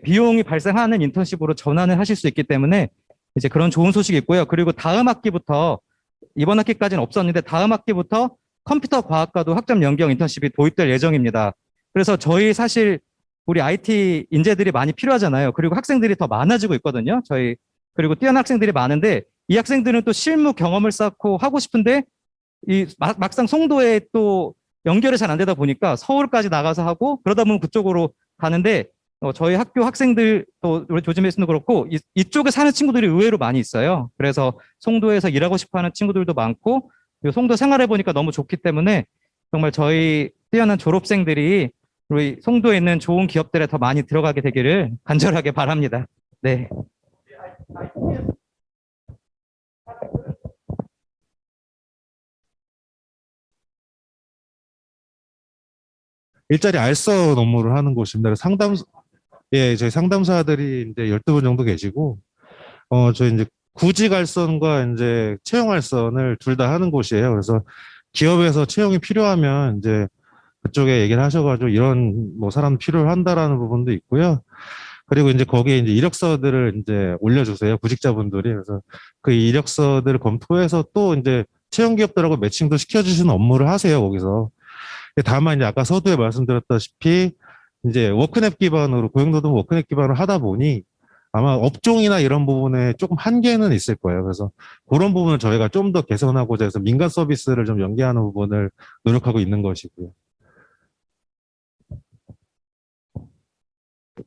비용이 발생하는 인턴십으로 전환을 하실 수 있기 때문에 이제 그런 좋은 소식이 있고요. 그리고 다음 학기부터 이번 학기까지는 없었는데 다음 학기부터 컴퓨터 과학과도 학점 연계형 인턴십이 도입될 예정입니다. 그래서 저희 사실 우리 IT 인재들이 많이 필요하잖아요. 그리고 학생들이 더 많아지고 있거든요. 그리고 뛰어난 학생들이 많은데 이 학생들은 또 실무 경험을 쌓고 하고 싶은데 막상 송도에 또 연결이 잘 안 되다 보니까 서울까지 나가서 하고 그러다 보면 그쪽으로 가는데 저희 학교 학생들 또 우리 조지메이슨도 그렇고 이쪽에 사는 친구들이 의외로 많이 있어요. 그래서 송도에서 일하고 싶어하는 친구들도 많고 그리고 송도 생활해 보니까 너무 좋기 때문에 정말 저희 뛰어난 졸업생들이 우리 송도에 있는 좋은 기업들에 더 많이 들어가게 되기를 간절하게 바랍니다. 네. 일자리 알서 업무를 하는 곳입니다. 저희 상담사들이 이제 12분 정도 계시고, 저희 이제 구직 알선과 이제 채용 알선을 둘 다 하는 곳이에요. 그래서 기업에서 채용이 필요하면 이제 그쪽에 얘기를 하셔가지고 이런 뭐 사람 필요를 한다라는 부분도 있고요. 그리고 이제 거기에 이제 이력서들을 이제 올려주세요. 구직자분들이. 그래서 그 이력서들을 검토해서 또 이제 채용 기업들하고 매칭도 시켜주시는 업무를 하세요. 거기서. 다만 이제 아까 서두에 말씀드렸다시피 이제 워크넷 기반으로 고용노동 워크넷 기반으로 하다 보니 아마 업종이나 이런 부분에 조금 한계는 있을 거예요. 그래서 그런 부분을 저희가 좀 더 개선하고자 해서 민간 서비스를 좀 연계하는 부분을 노력하고 있는 것이고요.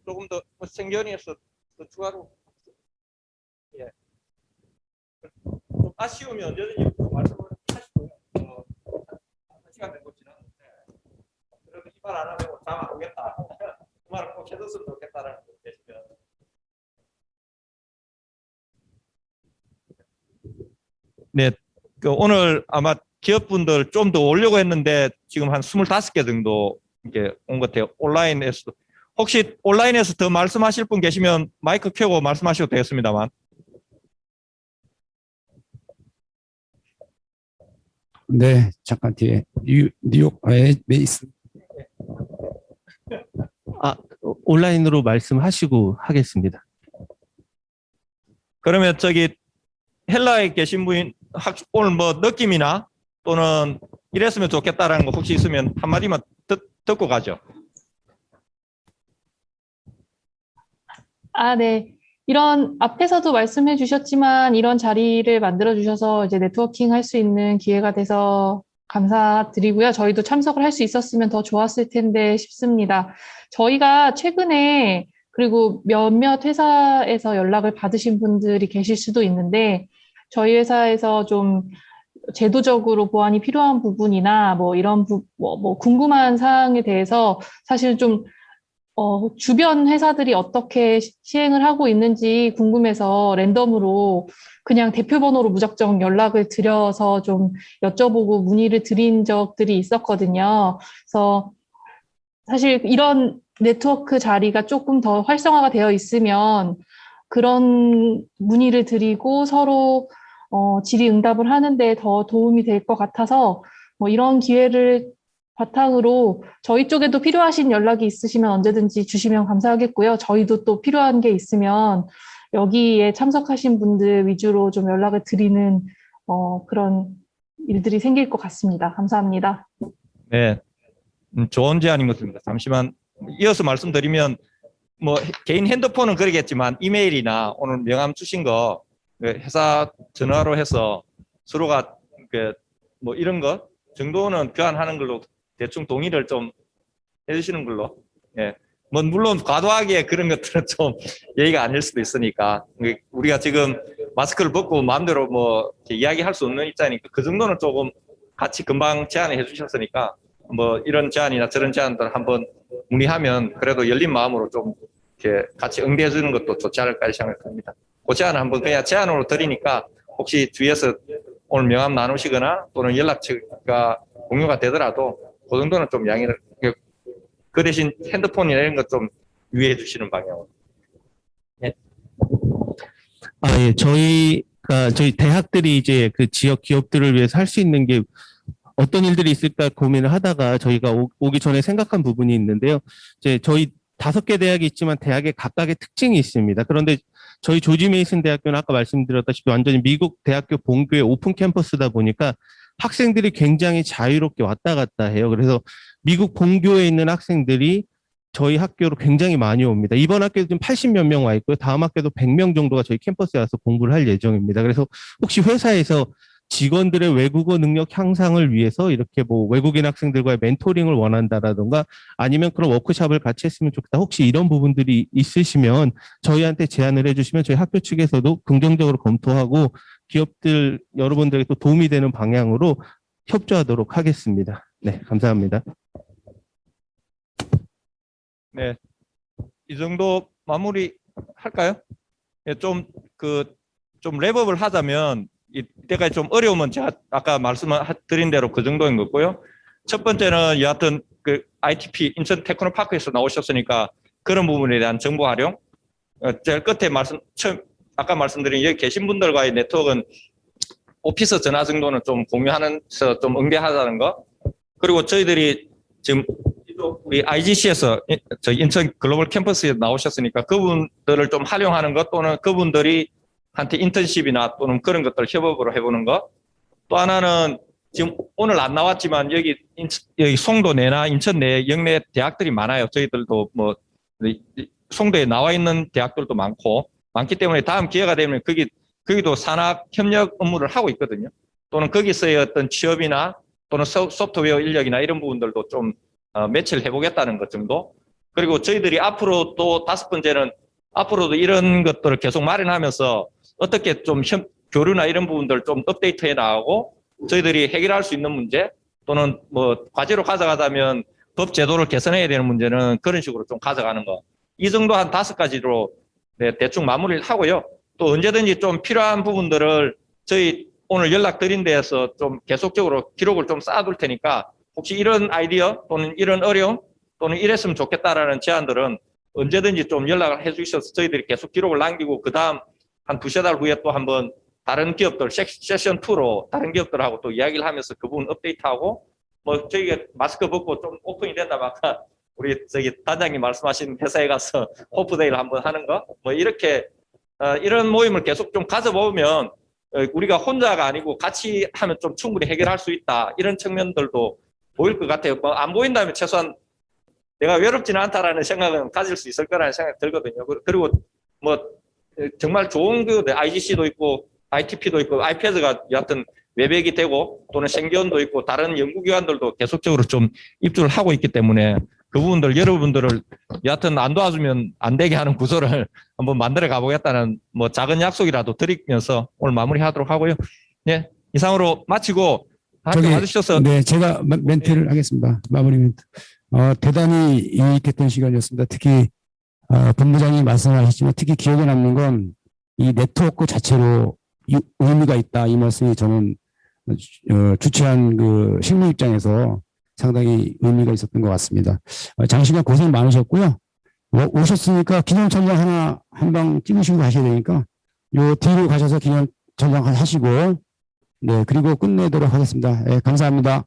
조금 더 생견이어서 더 추가로 좀 아쉬우면 언제든지 말씀을 하시고요. 한 시간 정도 지났는데 그래도 이 말 안 하면 잠 안 오겠다. 그 말을 꼭 해줬으면 좋겠다라는 분 계시면. 네, 오늘 아마 기업분들 좀 더 오려고 했는데 지금 한 25개 정도 이렇게 온 것 같아요. 온라인에서도. 혹시 온라인에서 더 말씀하실 분 계시면 마이크 켜고 말씀하셔도 되겠습니다만. 네, 잠깐 뒤에 뉴욕 베이스. 온라인으로 말씀하시고 하겠습니다. 그러면 저기 헬라에 계신 분이 오늘 뭐 느낌이나 또는 이랬으면 좋겠다라는 거 혹시 있으면 한마디만 듣고 가죠. 네. 이런 앞에서도 말씀해 주셨지만 이런 자리를 만들어 주셔서 이제 네트워킹 할 수 있는 기회가 돼서 감사드리고요. 저희도 참석을 할 수 있었으면 더 좋았을 텐데 싶습니다. 저희가 최근에 그리고 몇몇 회사에서 연락을 받으신 분들이 계실 수도 있는데 저희 회사에서 좀 제도적으로 보완이 필요한 부분이나 뭐 이런 뭐 궁금한 사항에 대해서 사실 좀 주변 회사들이 어떻게 시행을 하고 있는지 궁금해서 랜덤으로 그냥 대표 번호로 무작정 연락을 드려서 좀 여쭤보고 문의를 드린 적들이 있었거든요. 그래서 사실 이런 네트워크 자리가 조금 더 활성화가 되어 있으면 그런 문의를 드리고 서로 질의응답을 하는데 더 도움이 될 것 같아서 뭐 이런 기회를 바탕으로 저희 쪽에도 필요하신 연락이 있으시면 언제든지 주시면 감사하겠고요. 저희도 또 필요한 게 있으면 여기에 참석하신 분들 위주로 좀 연락을 드리는 그런 일들이 생길 것 같습니다. 감사합니다. 네, 좋은 제안인 것 같습니다. 잠시만 이어서 말씀드리면 뭐 개인 핸드폰은 그러겠지만 이메일이나 오늘 명함 주신 거 회사 전화로 해서 서로가 뭐 이런 거 정도는 교환하는 걸로 대충 동의를 좀 해주시는 걸로. 예. 뭐 물론 과도하게 그런 것들은 좀 예의가 아닐 수도 있으니까 우리가 지금 마스크를 벗고 마음대로 뭐 이야기할 수 없는 입장이니까 그 정도는 조금 같이 금방 제안을 해주셨으니까 뭐 이런 제안이나 저런 제안들 한번 문의하면 그래도 열린 마음으로 좀 이렇게 같이 응대해 주는 것도 좋지 않을까 생각합니다. 그 제안을 한번 그냥 제안으로 드리니까 혹시 주위에서 오늘 명함 나누시거나 또는 연락처가 공유가 되더라도 그 정도는 좀 양해를, 그 대신 핸드폰이나 이런 것 좀 유의해 주시는 방향으로. 네. 예. 저희 대학들이 이제 그 지역 기업들을 위해서 할 수 있는 게 어떤 일들이 있을까 고민을 하다가 저희가 오기 전에 생각한 부분이 있는데요. 이제 저희 5개 대학이 있지만 대학의 각각의 특징이 있습니다. 그런데 저희 조지 메이슨 대학교는 아까 말씀드렸다시피 완전히 미국 대학교 본교의 오픈 캠퍼스다 보니까 학생들이 굉장히 자유롭게 왔다 갔다 해요. 그래서 미국 본교에 있는 학생들이 저희 학교로 굉장히 많이 옵니다. 이번 학교도 지금 80몇 명 와 있고요. 다음 학교도 100명 정도가 저희 캠퍼스에 와서 공부를 할 예정입니다. 그래서 혹시 회사에서 직원들의 외국어 능력 향상을 위해서 이렇게 뭐 외국인 학생들과의 멘토링을 원한다라던가 아니면 그런 워크숍을 같이 했으면 좋겠다. 혹시 이런 부분들이 있으시면 저희한테 제안을 해주시면 저희 학교 측에서도 긍정적으로 검토하고 기업들 여러분들에게 또 도움이 되는 방향으로 협조하도록 하겠습니다. 네, 감사합니다. 네, 이 정도 마무리 할까요? 예, 좀 랩업을 하자면 이때까지 좀 어려우면 제가 아까 말씀드린 대로 그 정도인 거고요. 첫 번째는 여하튼 그 ITP 인천 테크노파크에서 나오셨으니까 그런 부분에 대한 정보 활용. 제일 끝에 아까 말씀드린 여기 계신 분들과의 네트워크는 오피스 전화 정도는 좀 공유하면서 좀 응대하자는 거. 그리고 저희들이 지금 우리 IGC에서 저희 인천 글로벌 캠퍼스에 나오셨으니까 그분들을 좀 활용하는 것 또는 그분들이 한테 인턴십이나 또는 그런 것들 협업으로 해보는 것. 또 하나는 지금 오늘 안 나왔지만 여기 송도 내나 인천 내 영내 대학들이 많아요. 저희들도 뭐 송도에 나와 있는 대학들도 많기 때문에 다음 기회가 되면 거기도 산학 협력 업무를 하고 있거든요. 또는 거기서의 어떤 취업이나 또는 소프트웨어 인력이나 이런 부분들도 좀 매치를 해보겠다는 것 정도. 그리고 저희들이 앞으로 또 5번째는 앞으로도 이런 것들을 계속 마련하면서 어떻게 좀 교류나 이런 부분들 좀 업데이트해 나가고 저희들이 해결할 수 있는 문제 또는 뭐 과제로 가져가자면 법 제도를 개선해야 되는 문제는 그런 식으로 좀 가져가는 거. 이 정도 한 5가지로 네, 대충 마무리를 하고요. 또 언제든지 좀 필요한 부분들을 저희 오늘 연락드린 데에서 좀 계속적으로 기록을 좀 쌓아둘 테니까 혹시 이런 아이디어 또는 이런 어려움 또는 이랬으면 좋겠다라는 제안들은 언제든지 좀 연락을 해 주셔서 저희들이 계속 기록을 남기고 그 다음 한 2-3달 후에 또 한번 다른 기업들 세션 2로 다른 기업들하고 또 이야기를 하면서 그 부분 업데이트하고 뭐 저희가 마스크 벗고 좀 오픈이 된다면 아까 우리 저기 단장님 말씀하신 회사에 가서 호프데이를 한번 하는 거 뭐 이렇게 이런 모임을 계속 좀 가져보면 우리가 혼자가 아니고 같이 하면 좀 충분히 해결할 수 있다 이런 측면들도 보일 것 같아요. 뭐 안 보인다면 최소한 내가 외롭지는 않다라는 생각은 가질 수 있을 거라는 생각이 들거든요. 그리고 뭐 정말 좋은 그 IGC도 있고 ITP도 있고 IPED가 여하튼 외백이 되고 또는 생기원도 있고 다른 연구기관들도 계속적으로 좀 입주를 하고 있기 때문에 그 부분들 여러분들을 여하튼 안 도와주면 안 되게 하는 구조를 한번 만들어 가보겠다는 뭐 작은 약속이라도 드리면서 오늘 마무리하도록 하고요. 네, 이상으로 마치고 함께 와주셔서 네, 제가 멘트를 하겠습니다. 마무리 멘트. 대단히 유익했던 시간이었습니다. 특히 본부장이 말씀하셨지만 특히 기억에 남는 건 이 네트워크 자체로 의미가 있다 이 말씀이 저는 주최한 그 실무 입장에서 상당히 의미가 있었던 것 같습니다. 장시간 고생 많으셨고요. 오셨으니까 기념천장 하나 한 방 찍으시고 가셔야 되니까 요 뒤로 가셔서 기념천장 하시고 네 그리고 끝내도록 하겠습니다. 네, 감사합니다.